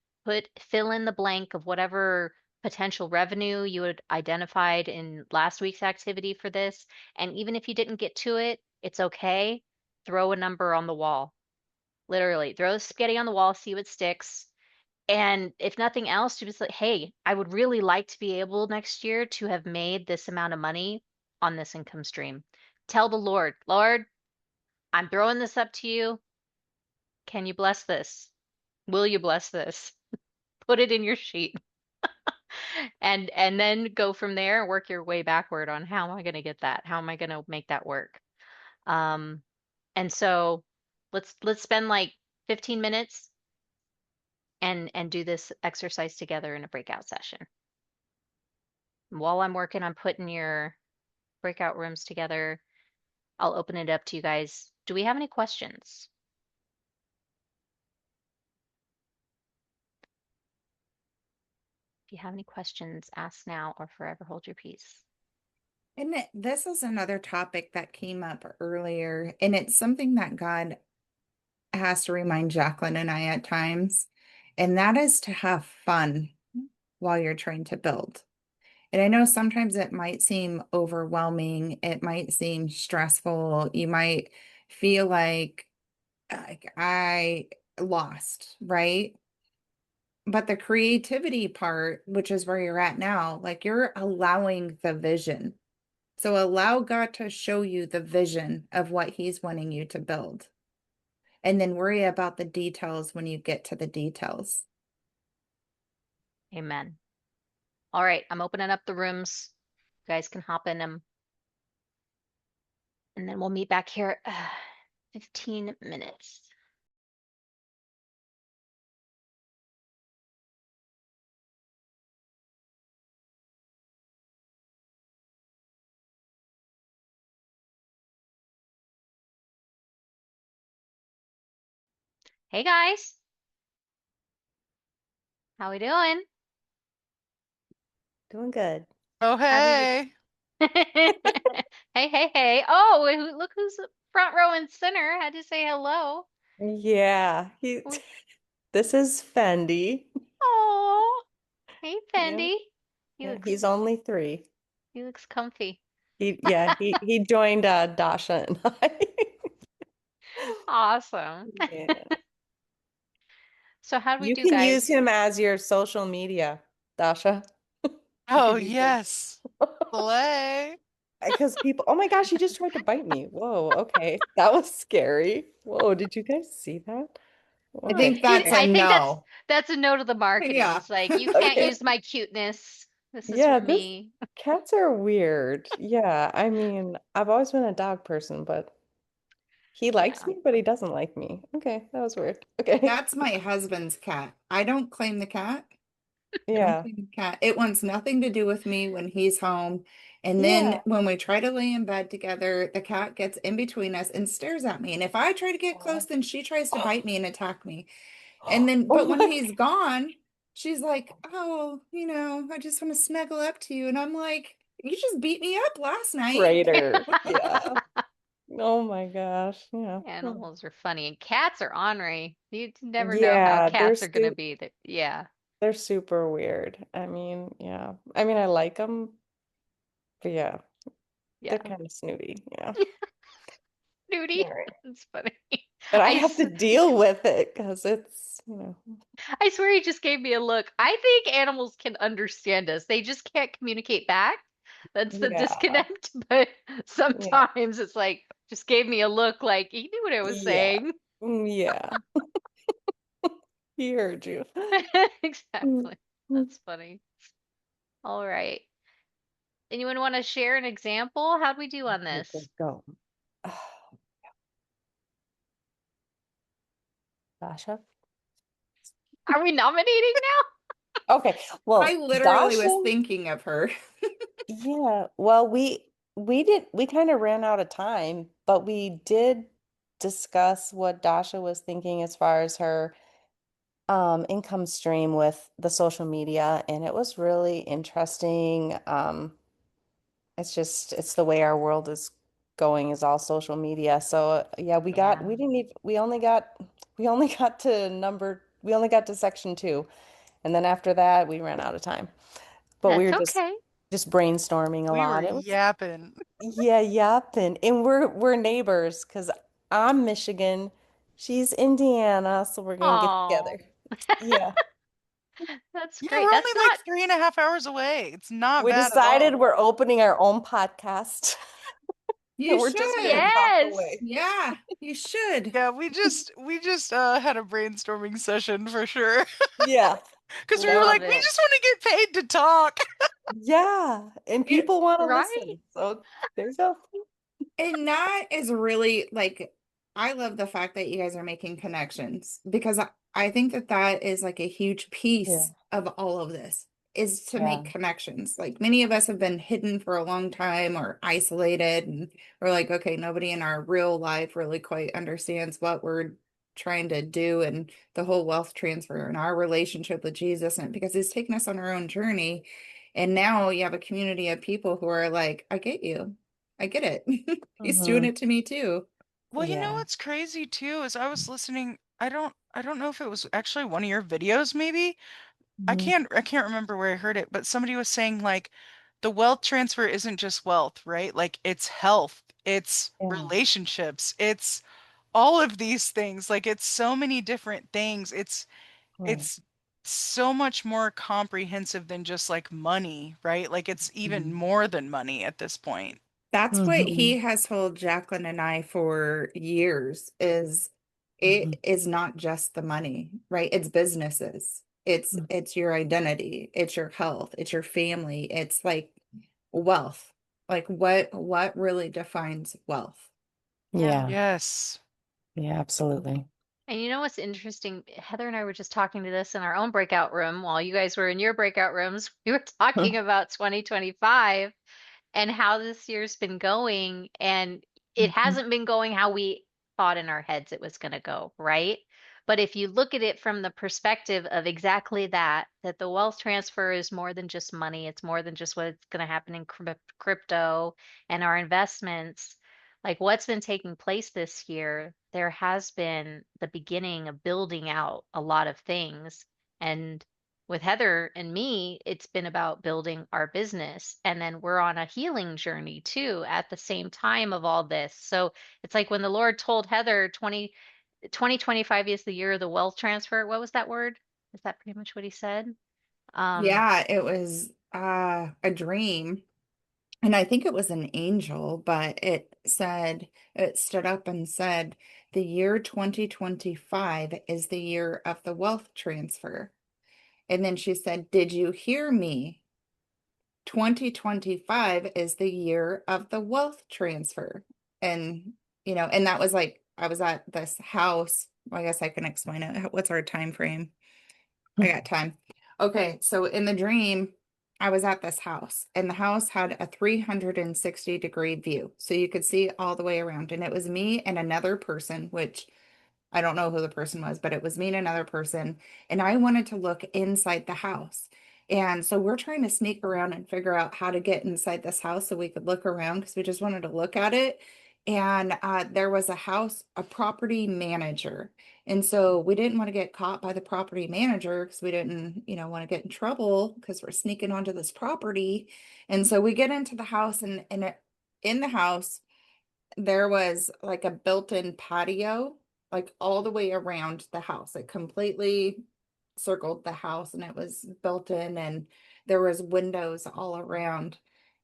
Fill in the blank of whatever potential revenue you had identified in last week's activity for this. And even if you didn't get to it, it's okay. Throw a number on the wall. Literally, throw the spaghetti on the wall, see what sticks. And if nothing else, to just like, hey, I would really like to be able next year to have made this amount of money on this income stream. Tell the Lord, Lord, I'm throwing this up to you. Can you bless this? Will you bless this? Put it in your sheet. And then go from there and work your way backward on how am I going to get that? How am I going to make that work? Um, and so let's spend like 15 minutes and do this exercise together in a breakout session. While I'm working on putting your breakout rooms together, I'll open it up to you guys. Do we have any questions? If you have any questions, ask now or forever hold your peace. and this is another topic that came up earlier, and it's something that God has to remind Jacqueline and I at times, and that is to have fun while you're trying to build. And I know sometimes it might seem overwhelming, it might seem stressful, you might feel like I lost, right? But the creativity part, which is where you're at now, like you're allowing the vision. So allow God to show you the vision of what he's wanting you to build. and then worry about the details when you get to the details. Amen. All right, I'm opening up the rooms. You guys can hop in them, and then we'll meet back here. 15 minutes. Hey guys, how we doing? Doing good. Oh, How do you? hey. Hey, hey, hey. Oh, look who's front row and center. Had to say hello. Yeah, We- this is Fendi. Oh, hey, Yeah, Fendi. He yeah, looks he's only 3. he looks comfy. He joined Dasha and I. Awesome. Yeah. So how do we You do, can use guys? him as your social media, Dasha. You Oh, can use him. yes. Slay. Because people, oh my gosh, he just tried to bite me. Whoa, okay. That was scary. Whoa, did you guys see that? I Whoa, think that's okay. a I think that's no. that's a note of the marketing. Yeah. It's like you can't Okay. use my cuteness. This is for Yeah, this me. cats are weird. Yeah, I mean, I've always been a dog person, but he likes Yeah. me, but he doesn't like me. Okay, that was weird. Okay. That's my husband's cat. I don't claim the cat. I don't Yeah. claim the cat. It wants nothing to do with me when he's home. And then Yeah. when we try to lay in bed together, the cat gets in between us and stares at me. And if I try to get close, Oh. then she tries to bite me and attack me. And then, Oh but when my he's gone, she's like, oh, I just want to snuggle up to you. And I'm like, you just beat me up last night. traitor. Yeah. Oh my gosh. Yeah. Hmm. Animals are funny, and cats are ornery. You never know how Yeah, cats are gonna be. That yeah, they're super weird. I mean, yeah. I mean, I like them, but yeah, they're yeah. kind of snooty. Yeah. Nudie. All right. That's funny. But I I have s- to deal with it because it's. I swear he just gave me a look. I think animals can understand us. They just can't communicate back. That's the Yeah. disconnect. But Yeah. sometimes it's like just gave me a look like he knew what I was Yeah. saying. Yeah. He heard you. Mm, Exactly. mm. That's funny. All right. Anyone want to share an example? How'd we do on Okay, this? go. Dasha? Are we nominating Okay, I well, literally was Dasha, thinking of her. yeah. Well, we kind of ran out of time, but we did discuss what Dasha was thinking as far as her income stream with the social media, and it was really interesting. It's the way our world is going is all social media. So yeah, now? we didn't even we only got to section 2. And then after that we ran out of time. But we That's were okay. just brainstorming a We were lot. It was yapping. yeah, yep. And we're neighbors because I'm Michigan, she's Indiana, so we're gonna get Oh, together. Yeah. that's Yeah, great. we're only That's like not, 3.5 hours away. It's not We bad at decided all. we're opening our own podcast You and we're just gonna should. talk yes. away. Yeah, you should. Yeah, we just had a brainstorming session for sure. Yeah. Because we were Love like, we it. just want to get paid to talk. Yeah, and You people want to Right? listen. So there you go. And that is really like, I love the fact that you guys are making connections because I think that that is like a huge Yeah. piece of all of this is to make Yeah. connections. Like many of us have been hidden for a long time or isolated, and we're like, okay, nobody in our real life really quite understands what we're trying to do and the whole wealth transfer and our relationship with Jesus, and because he's taken us on our own journey. And now you have a community of people who are like, I get you. I get it. He's doing Hmm. it to me too. Well, you know Yeah. what's crazy too is I was listening. I don't know if it was actually one of your videos, maybe. Hmm. I can't remember where I heard it, but somebody was saying like the wealth transfer isn't just wealth, right? Like it's health, it's Yeah. relationships, it's all of these things. Like it's so many different things. Right. It's so much more comprehensive than just like money, right? Like it's even more than money at this point. That's what Mm-hmm. he has told Jacqueline and I for years is Mhm. It is not just the money, right? It's businesses. It's your identity, it's your health, it's your family, it's like wealth. Like what really defines wealth? Yeah. Yeah, Yes. yeah, absolutely. And you know what's interesting? Heather and I were just talking to this in our own breakout room while you guys were in your breakout rooms. We were talking about 2025 and how this year's been going, and it Mhm. hasn't been going how we thought in our heads it was going to go, right? But if you look at it from the perspective of exactly that, that the wealth transfer is more than just money, it's more than just what's going to happen in crypto and our investments. Like what's been taking place this year, there has been the beginning of building out a lot of things. And with Heather and me, it's been about building our business. And then we're on a healing journey too at the same time of all this. So it's like when the Lord told Heather 2025 is the year of the wealth transfer. What was that word? Is that pretty much what he said? Um, Yeah, it was a dream. And I think it was an angel, but it stood up and said, the year 2025 is the year of the wealth transfer. And then she said, did you hear me? 2025 is the year of the wealth transfer. And, and that was like, I was at this house. Well, I guess I can explain it. What's our time frame? I got time. Okay, so in the dream, I was at this house, and the house had a 360-degree view. So you could see all the way around. And it was me and another person, which I don't know who the person was, but it was me and another person. And I wanted to look inside the house. And so we're trying to sneak around and figure out how to get inside this house so we could look around because we just wanted to look at it. And there was a property manager. And so we didn't want to get caught by the property manager because we didn't, want to get in trouble because we're sneaking onto this property. And so we get into the house in the house, there was like a built-in patio, like all the way around the house. It completely circled the house and it was built in and there was windows all around.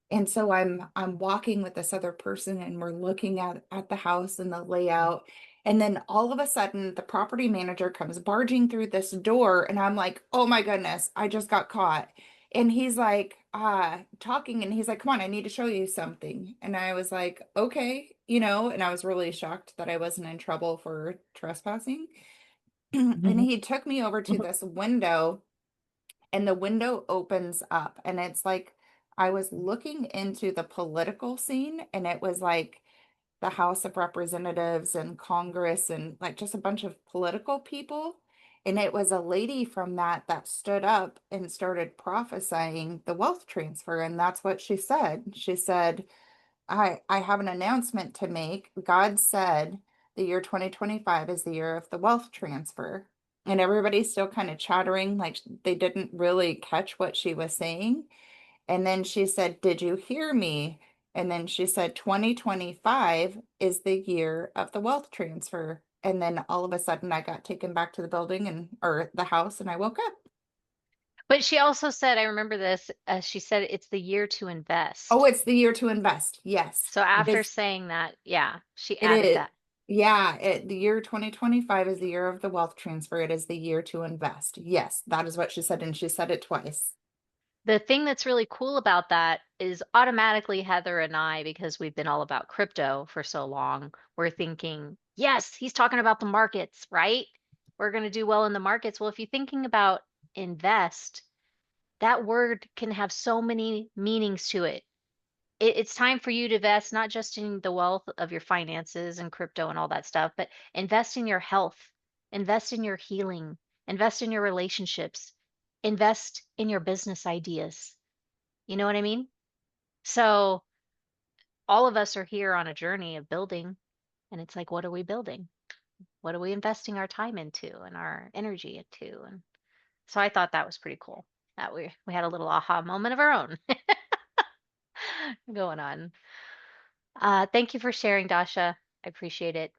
And so I'm walking with this other person and we're looking at the house and the layout. And then all of a sudden the property manager comes barging through this door and I'm like, "Oh my goodness, I just got caught." And he's like talking and he's like, "Come on, I need to show you something." And I was like, "Okay," and I was really shocked that I wasn't in trouble for trespassing. And Mhm. he took me over to this window and the window opens up and it's like I was looking into the political scene and it was like the House of Representatives and Congress and like just a bunch of political people. And it was a lady from that stood up and started prophesying the wealth transfer. And that's what she said. She said, I have an announcement to make. God said the year 2025 is the year of the wealth transfer. And everybody's still kind of chattering like they didn't really catch what she was saying. And then she said, did you hear me? And then she said, 2025 is the year of the wealth transfer. And then all of a sudden I got taken back to the building or the house and I woke up. but she also said, I remember this, she said it's the year to Oh, invest. it's the year to invest. Yes, So it after is. saying that, yeah, she It added is. that. Yeah, the year 2025 is the year of the wealth transfer. It is the year to invest. Yes, that is what she said, and she said it twice. The thing that's really cool about that is automatically Heather and I, because we've been all about crypto for so long, we're thinking, yes, he's talking about the markets, right? We're going to do well in the markets. Well, if you're thinking about invest, that word can have so many meanings to it. It's time for you to invest not just in the wealth of your finances and crypto and all that stuff, but invest in your health, invest in your healing, invest in your relationships, invest in your business ideas. You know what I mean? So all of us are here on a journey of building, and it's like, what are we building? What are we investing our time into and our energy into? And so I thought that was pretty cool that we had a little aha moment of our own going on. Thank you for sharing, Dasha. I appreciate it.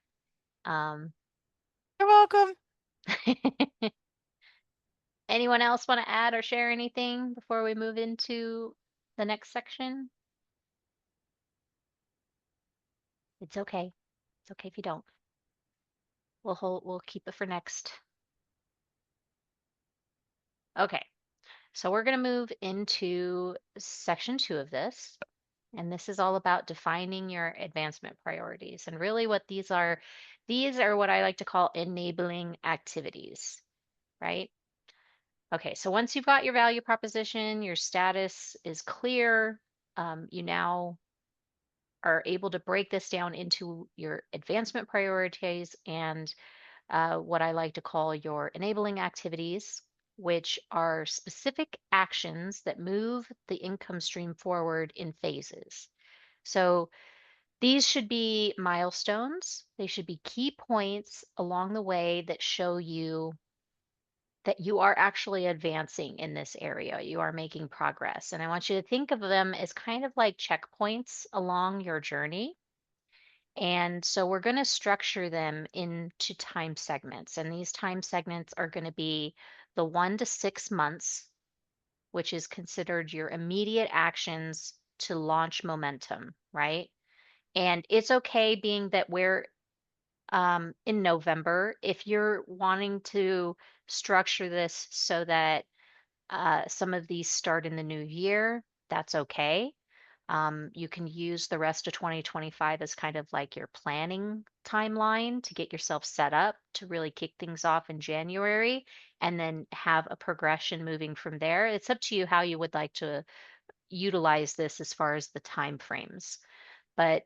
Um, You're welcome. anyone else want to add or share anything before we move into the next section? It's okay. It's okay if you don't. We'll keep it for next. Okay, so we're going to move into section 2 of this. And this is all about defining your advancement priorities. And really what these are what I like to call enabling activities, right? Okay, so once you've got your value proposition, your status is clear, you now are able to break this down into your advancement priorities and what I like to call your enabling activities, which are specific actions that move the income stream forward in phases. So these should be milestones. They should be key points along the way that show you that you are actually advancing in this area. You are making progress. And I want you to think of them as kind of like checkpoints along your journey. And so we're going to structure them into time segments. And these time segments are going to be the 1 to 6 months, which is considered your immediate actions to launch momentum, right? And it's okay being that we're in November. If you're wanting to structure this so that some of these start in the new year, that's okay. You can use the rest of 2025 as kind of like your planning timeline to get yourself set up to really kick things off in January and then have a progression moving from there. It's up to you how you would like to utilize this as far as the time frames, but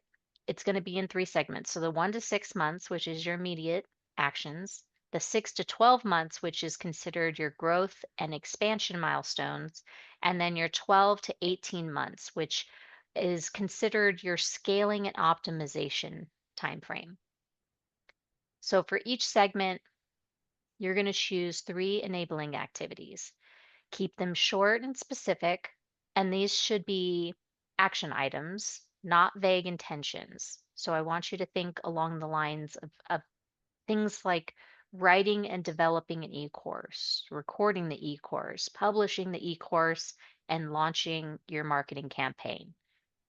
it's going to be in 3 segments. So the 1 to 6 months, which is your immediate actions, the 6 to 12 months, which is considered your growth and expansion milestones, and then your 12 to 18 months, which is considered your scaling and optimization time frame. So for each segment, you're going to choose 3 enabling activities. Keep them short and specific, and these should be action items, not vague intentions. So I want you to think along the lines of things like writing and developing an e-course, recording the e-course, publishing the e-course, and launching your marketing campaign,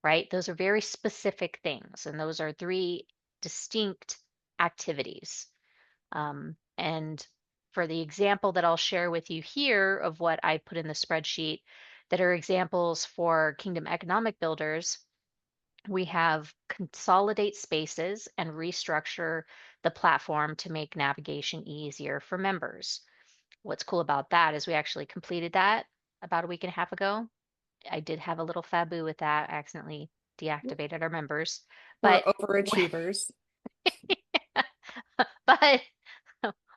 right? Those are very specific things, and those are 3 distinct activities. And for the example that I'll share with you here of what I put in the spreadsheet that are examples for Kingdom Economic Builders, we have consolidate spaces and restructure the platform to make navigation easier for members. What's cool about that is we actually completed that about a week and a half ago. I did have a little faboo with that. I accidentally deactivated our members, We're but overachievers. but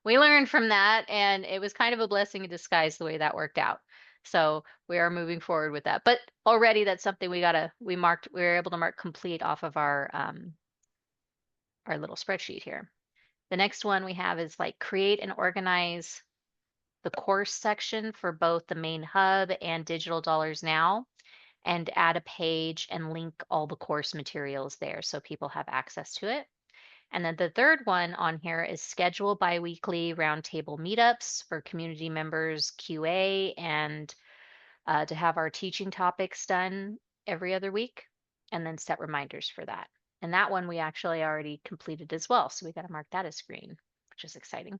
we learned from that, and it was kind of a blessing in disguise the way that worked out. So we are moving forward with that. But already that's something we were able to mark complete off of our little spreadsheet here. The next one we have is like create and organize the course section for both the main hub and Digital Dollars Now, and add a page and link all the course materials there so people have access to it. And then the third one on here is schedule biweekly roundtable meetups for community members QA and to have our teaching topics done every other week and then set reminders for that. And that one we actually already completed as well. So we got to mark that as green, which is exciting.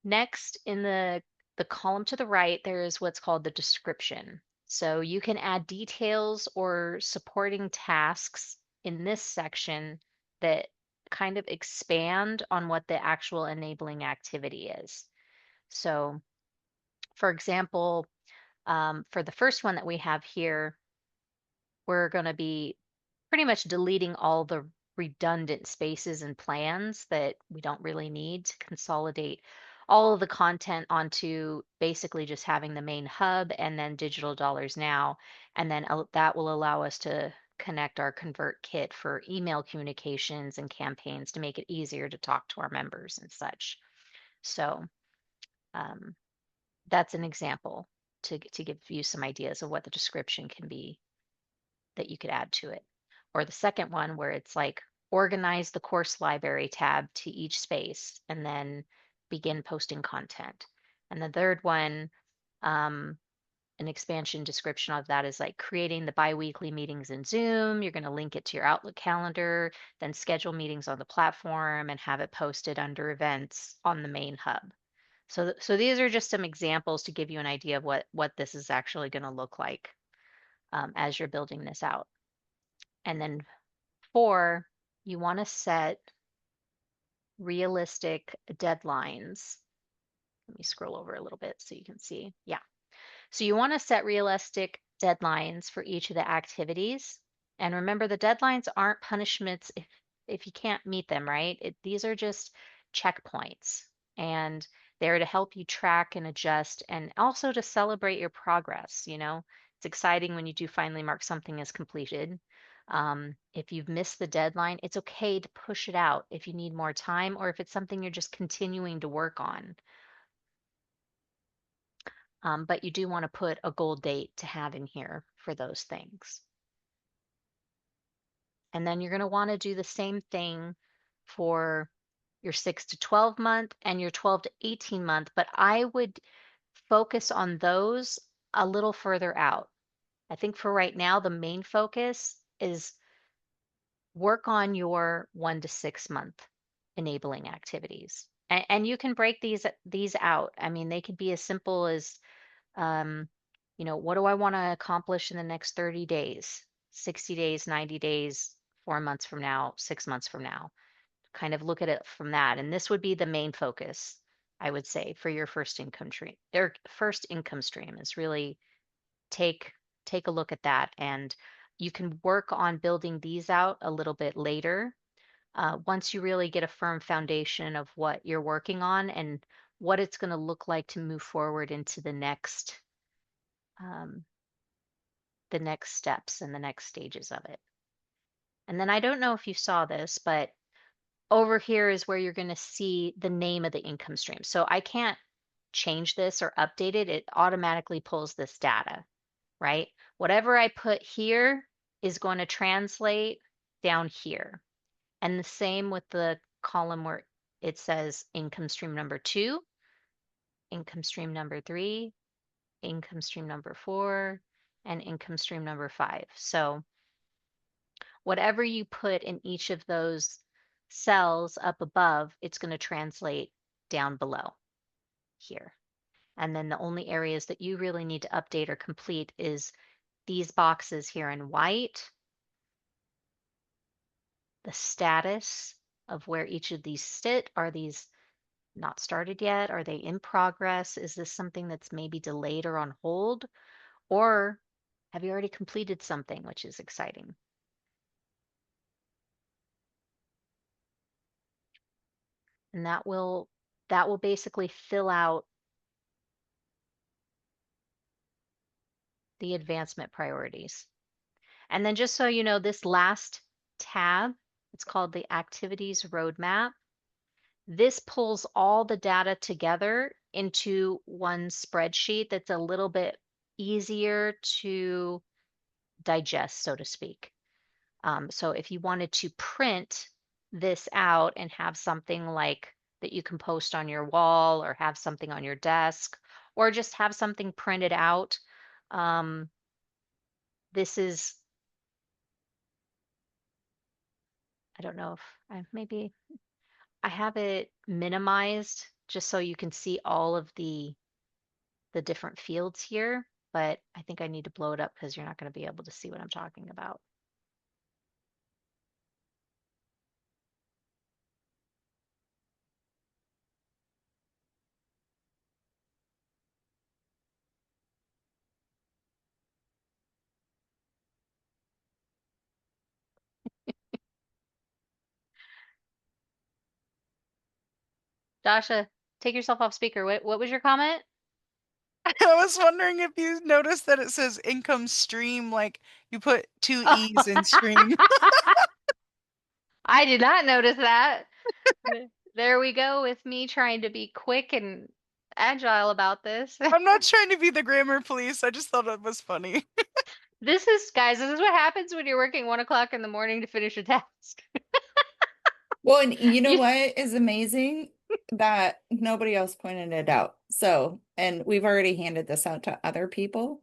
Next, in the column to the right, there is what's called the description. So you can add details or supporting tasks in this section that kind of expand on what the actual enabling activity is. So, for example, for the first one that we have here, we're going to be pretty much deleting all the redundant spaces and plans that we don't really need to consolidate all of the content onto basically just having the main hub and then Digital Dollars Now. And then that will allow us to connect our Convert Kit for email communications and campaigns to make it easier to talk to our members and such. So um, that's an example to give you some ideas of what the description can be that you could add to it. Or the second one where it's like organize the course library tab to each space and then begin posting content. And the third one, um, an expansion description of that is like creating the biweekly meetings in Zoom. You're going to link it to your Outlook calendar, then schedule meetings on the platform and have it posted under events on the main hub. So these are just some examples to give you an idea of what this is actually going to look like as you're building this out. And then 4, you want to set realistic deadlines. Let me scroll over a little bit so you can see. Yeah. So you want to set realistic deadlines for each of the activities. And remember, the deadlines aren't punishments if you can't meet them, right? These are just checkpoints. And they're to help you track and adjust and also to celebrate your progress. It's exciting when you do finally mark something as completed. If you've missed the deadline, it's okay to push it out if you need more time or if it's something you're just continuing to work on. But you do want to put a goal date to have in here for those things. And then you're going to want to do the same thing for your 6 to 12 month and your 12 to 18 month, but I would focus on those a little further out. I think for right now, the main focus is work on your 1 to 6 month enabling activities. And you can break these out. I mean, they could be as simple as um, what do I want to accomplish in the next 30 days, 60 days, 90 days, 4 months from now, 6 months from now? Kind of look at it from that. And this would be the main focus, I would say, for your first income stream. Their first income stream is really take take a look at that. And you can work on building these out a little bit later once you really get a firm foundation of what you're working on and what it's going to look like to move forward into um, the next steps and the next stages of it. And then I don't know if you saw this, but over here is where you're going to see the name of the income stream. So I can't change this or update it. It automatically pulls this data, right? Whatever I put here is going to translate down here. And the same with the column where it says income stream number 2, income stream number 3, income stream number 4, and income stream number 5. So whatever you put in each of those cells up above, it's going to translate down below here. And then the only areas that you really need to update or complete is these boxes here in white, the status of where each of these sit. Are these not started yet? Are they in progress? Is this something that's maybe delayed or on hold? Or have you already completed something, which is exciting? And that will basically fill out the advancement priorities. And then just so you know, this last tab, it's called the activities roadmap. This pulls all the data together into one spreadsheet that's a little bit easier to digest, so to speak. So if you wanted to print this out and have something like that you can post on your wall or have something on your desk or just have something printed out, this is, I don't know if maybe I have it minimized just so you can see all of the different fields here, but I think I need to blow it up because you're not going to be able to see what I'm talking about. Dasha, take yourself off speaker. What was your comment? I was wondering if you noticed that it says income stream, like you put two E's in stream. I did not notice that. There we go with me trying to be quick and agile about this. I'm not trying to be the grammar police. I just thought it was funny. Guys, this is what happens when you're working 1 o'clock in the morning to finish a task. Well, and you know You, what is amazing? That nobody else pointed it out. So, and we've already handed this out to other people,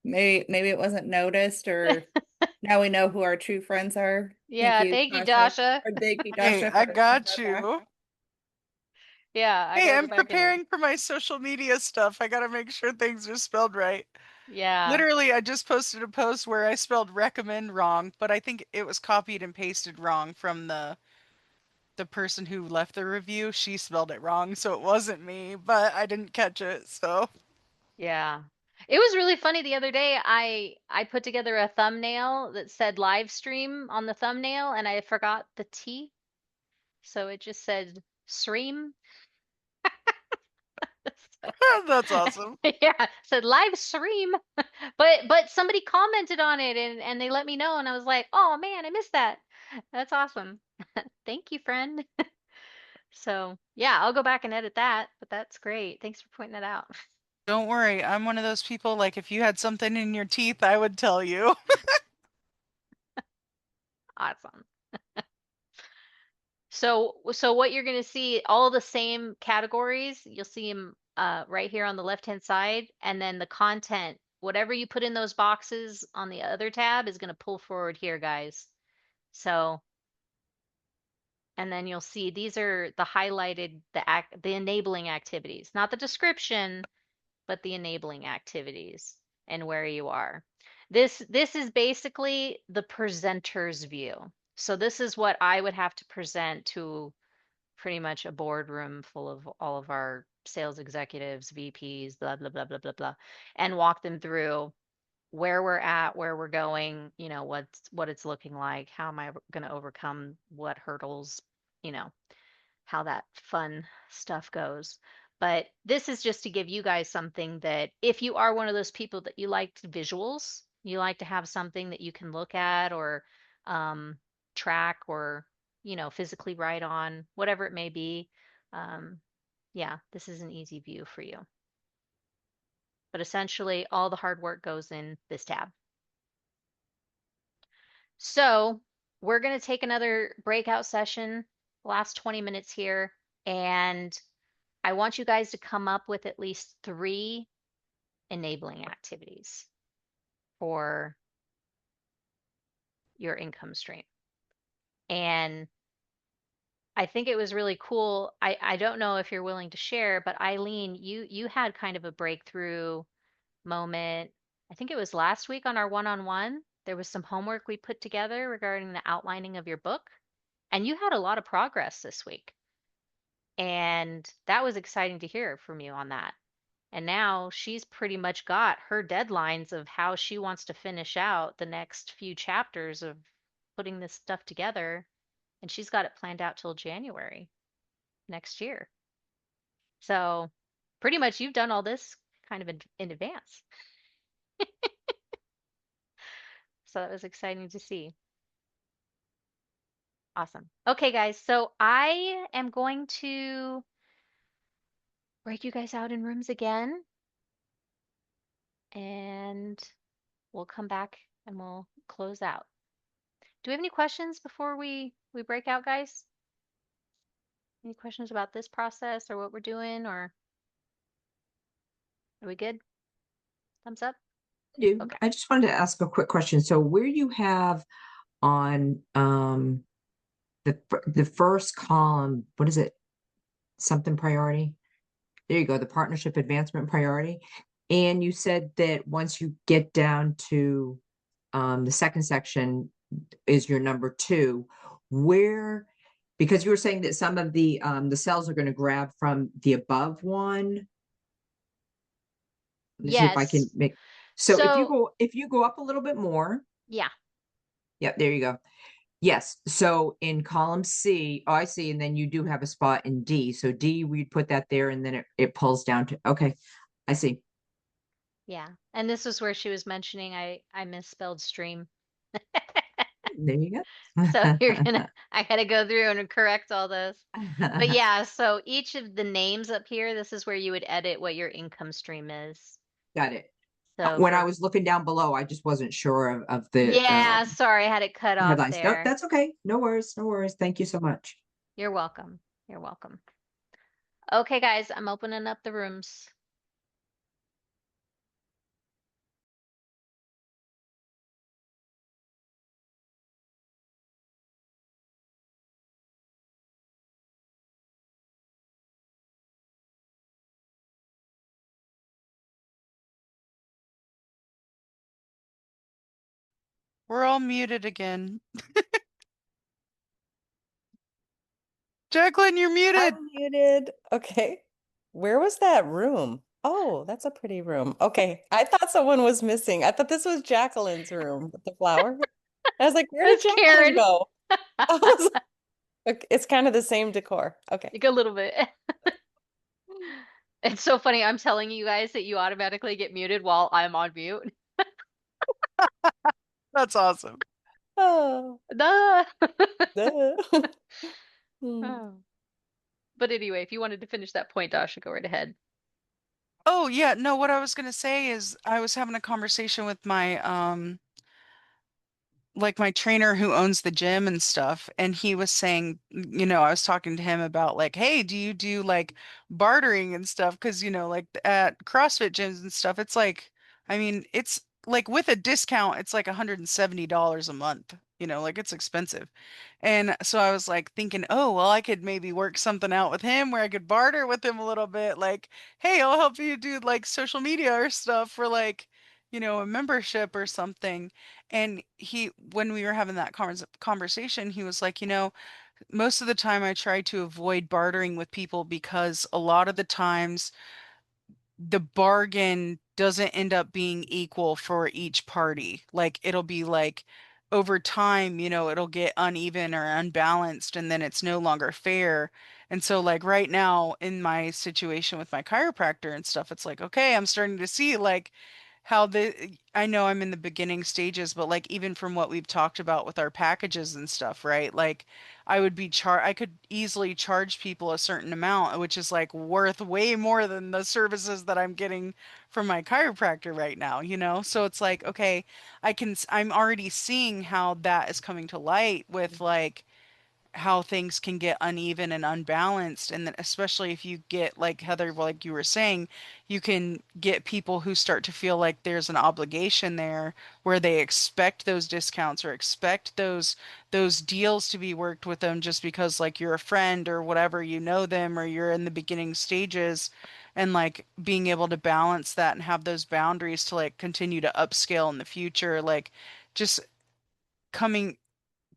Maybe it wasn't noticed, or now we know who our true friends are. Thank Yeah, you, thank you, Tasha. Dasha. Or thank you, Hey, Dasha, I for pointing got that out. you. Yeah, I Hey, gotta go I'm back and preparing for my social media stuff. I gotta make sure things are spelled right. yeah. Literally, I just posted a post where I spelled recommend wrong, but I think it was copied and pasted wrong from the person who left the review. She spelled it wrong, so it wasn't me, but I didn't catch it. So, Yeah. It was really funny the other day. I put together a thumbnail that said live stream on the thumbnail and I forgot the T. So it just said stream. So, that's awesome. yeah, said live stream. But somebody commented on it and they let me know and I was like, "Oh man, I missed that." That's awesome. Thank you, friend. So, yeah, I'll go back and edit that, but that's great. Thanks for pointing that out. Don't worry, I'm one of those people like if you had something in your teeth, I would tell you. Awesome. So what you're going to see, all the same categories, you'll see them right here on the left-hand side, and then the content, whatever you put in those boxes on the other tab is going to pull forward here, guys. So, and then you'll see these are the highlighted, the enabling activities, not the description, but the enabling activities and where you are. This is basically the presenter's view. So this is what I would have to present to pretty much a boardroom full of all of our sales executives, VPs, blah, blah, blah, blah, blah, blah, and walk them through where we're at, where we're going, what it's looking like, how am I going to overcome what hurdles, you know, how that fun stuff goes. But this is just to give you guys something that if you are one of those people that you like visuals, you like to have something that you can look at or um, track or, physically write on, whatever it may be. Um, yeah, this is an easy view for you. But essentially, all the hard work goes in this tab. So we're going to take another breakout session, last 20 minutes here, and I want you guys to come up with at least 3 enabling activities for your income stream. And I think it was really cool. I don't know if you're willing to share, but Eileen, you had kind of a breakthrough moment. I think it was last week on our one-on-one. There was some homework we put together regarding the outlining of your book, and you had a lot of progress this week. And that was exciting to hear from you on that. And now she's pretty much got her deadlines of how she wants to finish out the next few chapters of putting this stuff together. And she's got it planned out till January next year. So pretty much you've done all this kind of in advance. So that was exciting to see. Awesome. Okay, guys. So I am going to break you guys out in rooms again, and we'll come back and we'll close out. Do we have any questions before we break out, guys? Any questions about this process or what we're doing, or are we good? Thumbs up? Do. Okay. I just wanted to ask a quick question. So where you have on the first column, what is it? Something priority. There you go, the partnership advancement priority. And you said that once you get down to the second section is your number 2, where, because you were saying that some of the cells are going to grab from the above one. Let me see if I can Yes. make, so So, if you go up a little bit more, yeah. yep, there you go. Yes. So in column C, oh, I see. And then you do have a spot in D. So D, we'd put that there and then it pulls down to, okay, I see. Yeah. And this was where she was mentioning I misspelled stream. There you So you're go. gonna I gotta go through and correct all those. But yeah, so each of the names up here, this is where you would edit what your income stream is. Got it. So When I for was looking down below, I just wasn't sure of the yeah, sorry, I had it cut off headlines. Nope, there. that's okay. No worries. No worries. Thank you so much. You're welcome. You're welcome. Okay, guys, I'm opening up the rooms. We're all muted again. Jacqueline, you're muted. I'm muted. Okay. Where was that room? Oh, that's a pretty room. Okay. I thought someone was missing. I thought this was Jacqueline's room with the flower. I was like, where did That's Jacqueline Karen. go? I was like, it's kind of the same decor. Okay. Like a little bit. It's so funny. I'm telling you guys that you automatically get muted while I'm on mute. That's awesome. Oh, Duh. duh. Hmm. Oh. But anyway, if you wanted to finish that point, Dasha, go right ahead. Oh, yeah, no, what I was gonna say is I was having a conversation with my like my trainer who owns the gym and stuff, and he was saying, I was talking to him about like, hey, do you do like bartering and stuff? Because, like at CrossFit gyms and stuff, it's like, I mean, it's like with a discount, it's like $170 a month, like it's expensive. And so I was like thinking, oh, well, I could maybe work something out with him where I could barter with him a little bit, like, hey, I'll help you do like social media or stuff for like, a membership or something. And when we were having that conversation, he was like, most of the time I try to avoid bartering with people because a lot of the times the bargain doesn't end up being equal for each party. Like it'll be like over time, it'll get uneven or unbalanced and then it's no longer fair. And so like right now in my situation with my chiropractor and stuff, it's like, okay, I'm starting to see like how I know I'm in the beginning stages, but like even from what we've talked about with our packages and stuff, right? Like I could easily charge people a certain amount, which is like worth way more than the services that I'm getting from my chiropractor right now? So it's like, okay, I'm already seeing how that is coming to light with like how things can get uneven and unbalanced. And then especially if you get like Heather, like you were saying, you can get people who start to feel like there's an obligation there where they expect those discounts or expect those deals to be worked with them just because like you're a friend or whatever, you know them or you're in the beginning stages. And like being able to balance that and have those boundaries to like continue to upscale in the future, like just coming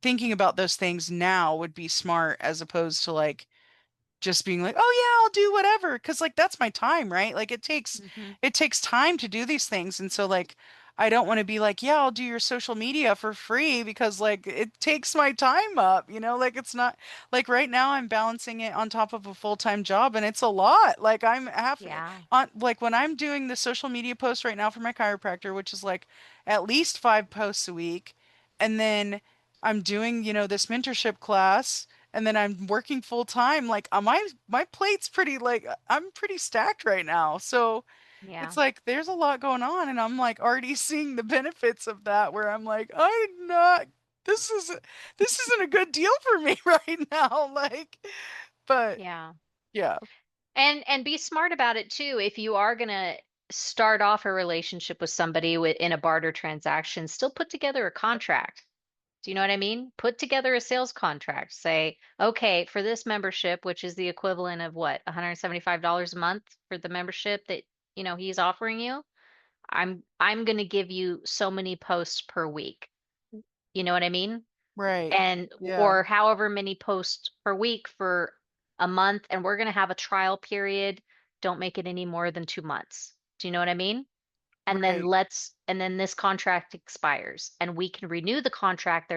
thinking about those things now would be smart as opposed to like just being like, "Oh yeah, I'll do whatever," because like that's my time, right? Like Hmm. it takes time to do these things, and so like I don't want to be like, "Yeah, I'll do your social media for free," because like it takes my time up. Like it's not like right now I'm balancing it on top of a full-time job, and it's a lot. Like I'm half Yeah. on like when I'm doing the social media posts right now for my chiropractor, which is like at least 5 posts a week, and then I'm doing, this mentorship class and then I'm working full time. Like my plate's pretty like I'm pretty stacked right now. So Yeah. it's like there's a lot going on and I'm like already seeing the benefits of that where I'm like, I'm not this is this isn't a good deal for me right now. Like, but Yeah. yeah, And be smart about it too. If you are gonna start off a relationship with somebody in a barter transaction, still put together a contract. Do you know what I mean? Put together a sales contract. Say, okay, for this membership, which is the equivalent of what, $175 a month for the membership that, he's offering you, I'm gonna give you so many posts per week. You know what I mean? right. And Yeah, or however many posts per week for a month, and we're going to have a trial period. Don't make it any more than 2 months. Do you know what I mean? right, And then this contract expires and we can renew the contract.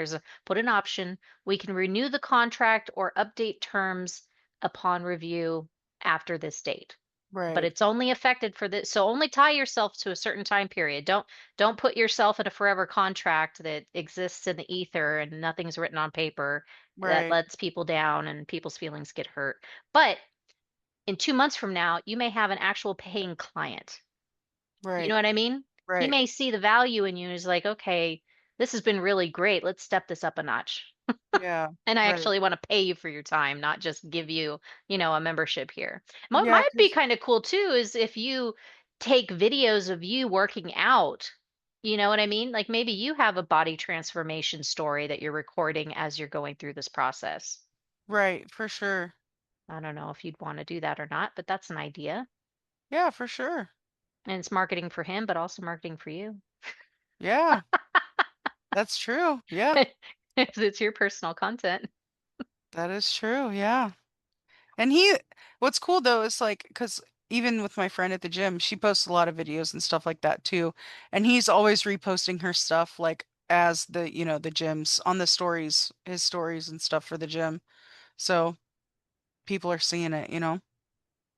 Put an option. We can renew the contract or update terms upon review after this date, but right, it's only affected for this. So only tie yourself to a certain time period. Don't put yourself in a forever contract that exists in the ether and nothing's written on paper that right, lets people down and people's feelings get hurt. But in 2 months from now, you may have an actual paying client. You know right, what I mean? He right. may see the value in you and is like, okay, this has been really great. Let's step this up a notch. Yeah, And I right. actually want to pay you for your time, not just give you, a membership here. What Yeah, might be 'cause kind of cool too is if you take videos of you working out. You know what I mean? Like maybe you have a body transformation story that you're recording as you're going through this process. right, for sure. I don't know if you'd want to do that or not, but that's an idea. Yeah, for sure. And it's marketing for him, but also marketing for you. Yeah. That's true. Yeah, 'Cause it's your personal content. that is true. Yeah. And what's cool though is like, because even with my friend at the gym, she posts a lot of videos and stuff like that too. And he's always reposting her stuff, like as the gyms on the stories, his stories and stuff for the gym. So people are seeing it.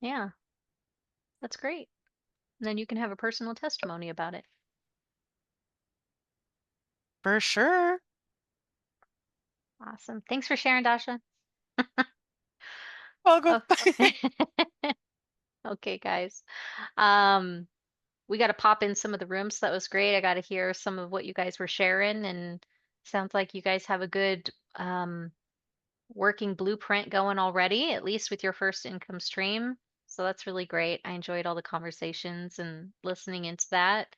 Yeah, that's great. And then you can have a personal testimony about it. For sure. Awesome. Thanks for sharing, Dasha. Welcome. Oh. Okay, guys. Um, we got to pop in some of the rooms. That was great. I got to hear some of what you guys were sharing, and sounds like you guys have a good working blueprint going already, at least with your first income stream. So that's really great. I enjoyed all the conversations and listening into that.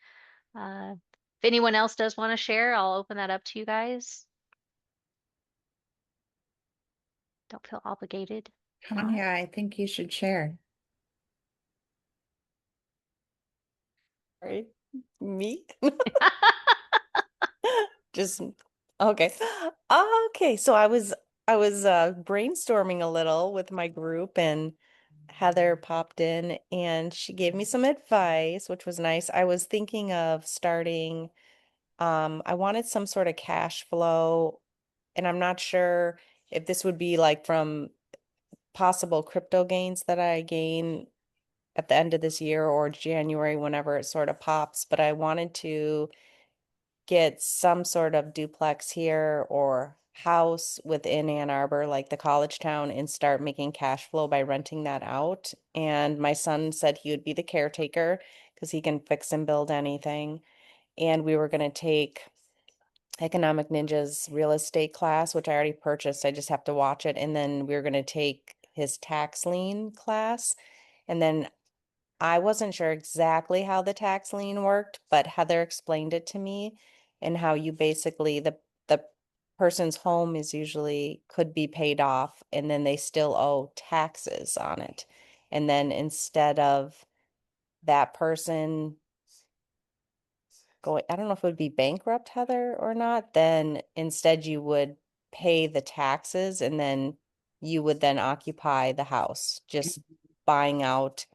If anyone else does want to share, I'll open that up to you guys. Don't feel obligated. If not. Tanya, I think you should share. Right? Me? Just okay. Okay, so I was brainstorming a little with my group and Heather popped in and she gave me some advice, which was nice. I was thinking of starting I wanted some sort of cash flow and I'm not sure if this would be like from possible crypto gains that I gain at the end of this year or January, whenever it sort of pops, but I wanted to get some sort of duplex here or house within Ann Arbor, like the college town, and start making cash flow by renting that out. And my son said he would be the caretaker because he can fix and build anything. And we were going to take Economic Ninja's real estate class, which I already purchased. I just have to watch it. And then we were going to take his tax lien class. And then I wasn't sure exactly how the tax lien worked, but Heather explained it to me and how you basically the person's home is usually could be paid off and then they still owe taxes on it. And then instead of that person going, I don't know if it would be bankrupt, Heather, or not, then instead you would pay the taxes and then you would then occupy the house, just buying out.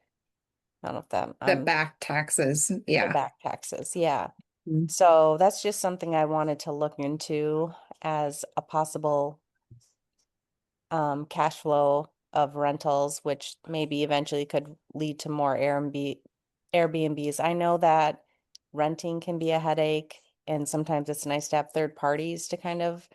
I don't know if that The back taxes. the Yeah. back taxes, yeah. Mm. So that's just something I wanted to look into as a possible cash flow of rentals, which maybe eventually could lead to more Airbnbs. I know that renting can be a headache, and sometimes it's nice to have third parties to kind of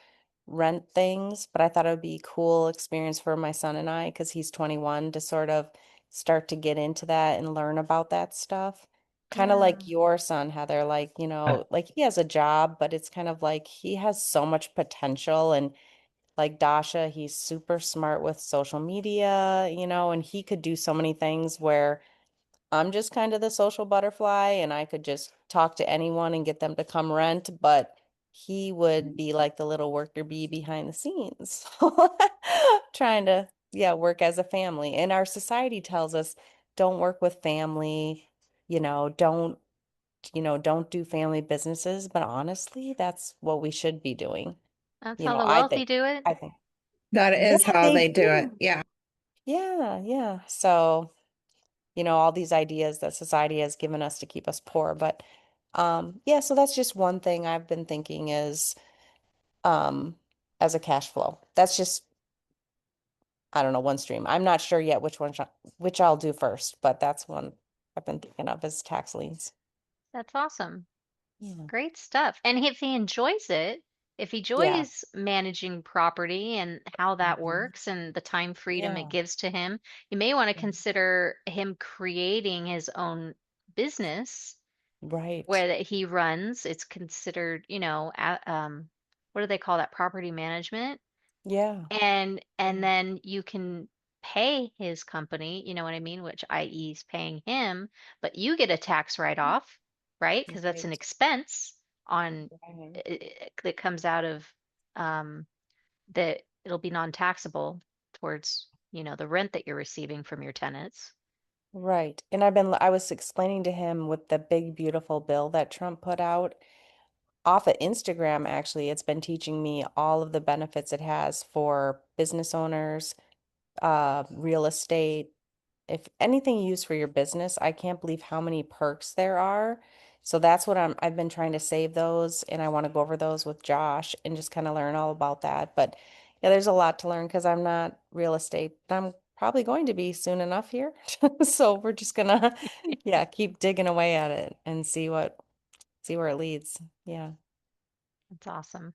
rent things, but I thought it would be a cool experience for my son and I, because he's 21, to sort of start to get into that and learn about that stuff. Kind of Yeah, like your son, Heather, like, like he has a job, but it's kind of like he has so much potential and like Dasha, he's super smart with social media, and he could do so many things where I'm just kind of the social butterfly and I could just talk to anyone and get them to come rent, but he would be like the little worker bee behind the scenes, trying to, yeah, work as a family. And our society tells us don't work with family, don't do family businesses, but honestly, that's what we should be doing. that's You how know, the I wealthy think, do it. I think. That Yeah, is how they they do it. do. Yeah. Yeah, yeah. So, all these ideas that society has given us to keep us poor. But yeah, so that's just one thing I've been thinking is um as a cash flow. That's just, I don't know, one stream. I'm not sure yet which I'll do first, but that's one I've been thinking of as tax liens. That's awesome. Yeah. Great stuff. And if he enjoys it, if he Yeah. enjoys managing property and how that Mhm. works and the time freedom it Yeah. gives to him, you may want to Yeah. consider him creating his own business Right. where that he runs. It's considered, what do they call that? Property management. Yeah. And Yeah. then you can pay his company, you know what I mean, which i.e. is paying him, but you get a tax write-off, right? Because that's an Right. expense on Right. that comes out of um that it'll be non-taxable towards, the rent that you're receiving from your tenants. Right. And I was explaining to him with the big, beautiful bill that Trump put out. off of Instagram, actually, it's been teaching me all of the benefits it has for business owners, real estate, if anything used for your business. I can't believe how many perks there are. So that's what I've been trying to save those, and I want to go over those with Josh and just kind of learn all about that. But yeah, there's a lot to learn because I'm not real estate, but I'm probably going to be soon enough here. So we're just gonna, yeah, keep digging away at it and see where it leads. Yeah. That's awesome.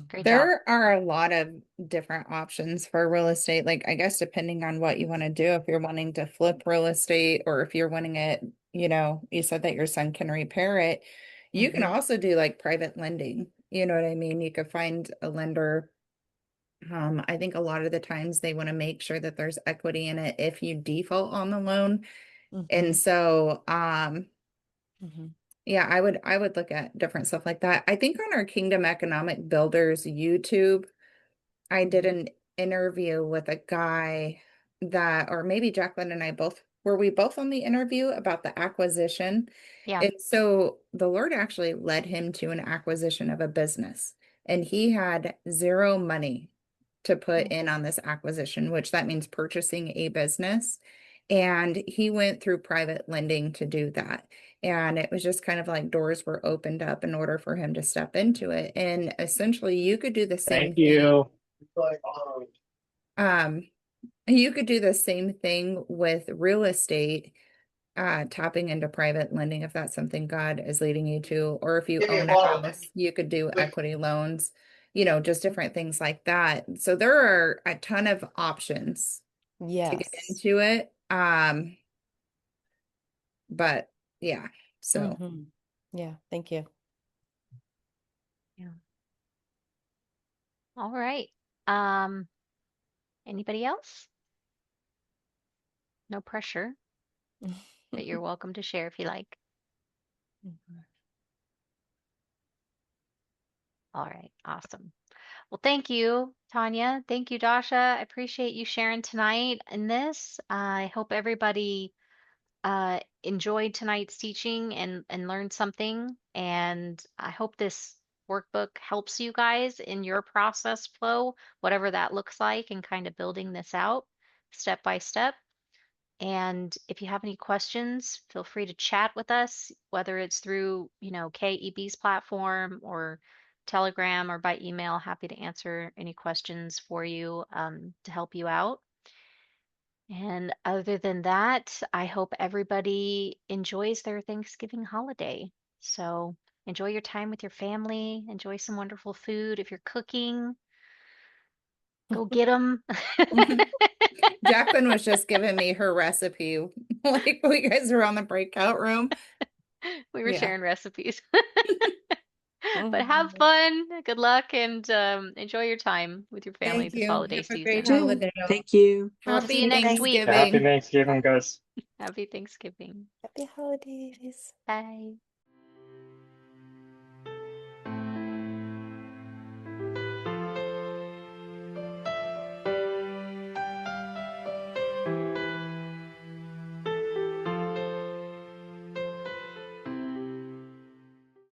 Great job. There are a lot of different options for real estate. Like, I guess depending on what you want to do, if you're wanting to flip real estate or if you're wanting it, you said that your son can repair it. You can Mhm. also do like private lending. You know what I mean? You could find a lender. I think a lot of the times they want to make sure that there's equity in it if you default on the loan. And Mhm. so, Mhm. yeah, I would look at different stuff like that. I think on our Kingdom Economic Builders YouTube, I did Mhm. an interview with a guy that, or maybe Jacqueline and I both, were we both on the interview about the acquisition? Yeah. And so the Lord actually led him to an acquisition of a business, and he had zero money to put in on this acquisition, which that means purchasing a business. And he went through private lending to do that. And it was just kind of like doors were opened up in order for him to step into it. And essentially, you could do the same Thank thing. you. Um, you could do the same thing with real estate, tapping into private lending if that's something God is leading you to, or if you Give me a own a bottle. house, you could do equity loans, just different things like that. So there are a ton of options to get Yes. into it. But yeah, so Mhm. Yeah, thank you. Yeah. All right. Um, Anybody else? No pressure, but you're welcome to share if you like. All right. Awesome. Well, thank you, Tanya. Thank you, Dasha. I appreciate you sharing tonight in this. I hope everybody enjoyed tonight's teaching and learned something. And I hope this workbook helps you guys in your process flow, whatever that looks like, and kind of building this out step by step. And if you have any questions, feel free to chat with us, whether it's through, KEB's platform or Telegram or by email. Happy to answer any questions for you to help you out. And other than that, I hope everybody enjoys their Thanksgiving holiday. So enjoy your time with your family, enjoy some wonderful food. If you're cooking, go get them. Jacqueline was just giving me her recipe, like when you guys were on the breakout room. We were Yeah. sharing recipes. But have Mhm. fun, good luck, and enjoy your time with your family Thank this you. holiday Have a great season. Too. holiday. Thank you. We'll see you Happy next Thank week. Yeah, happy Thanksgiving. Thanksgiving, guys. Happy Thanksgiving. Happy holidays. Bye.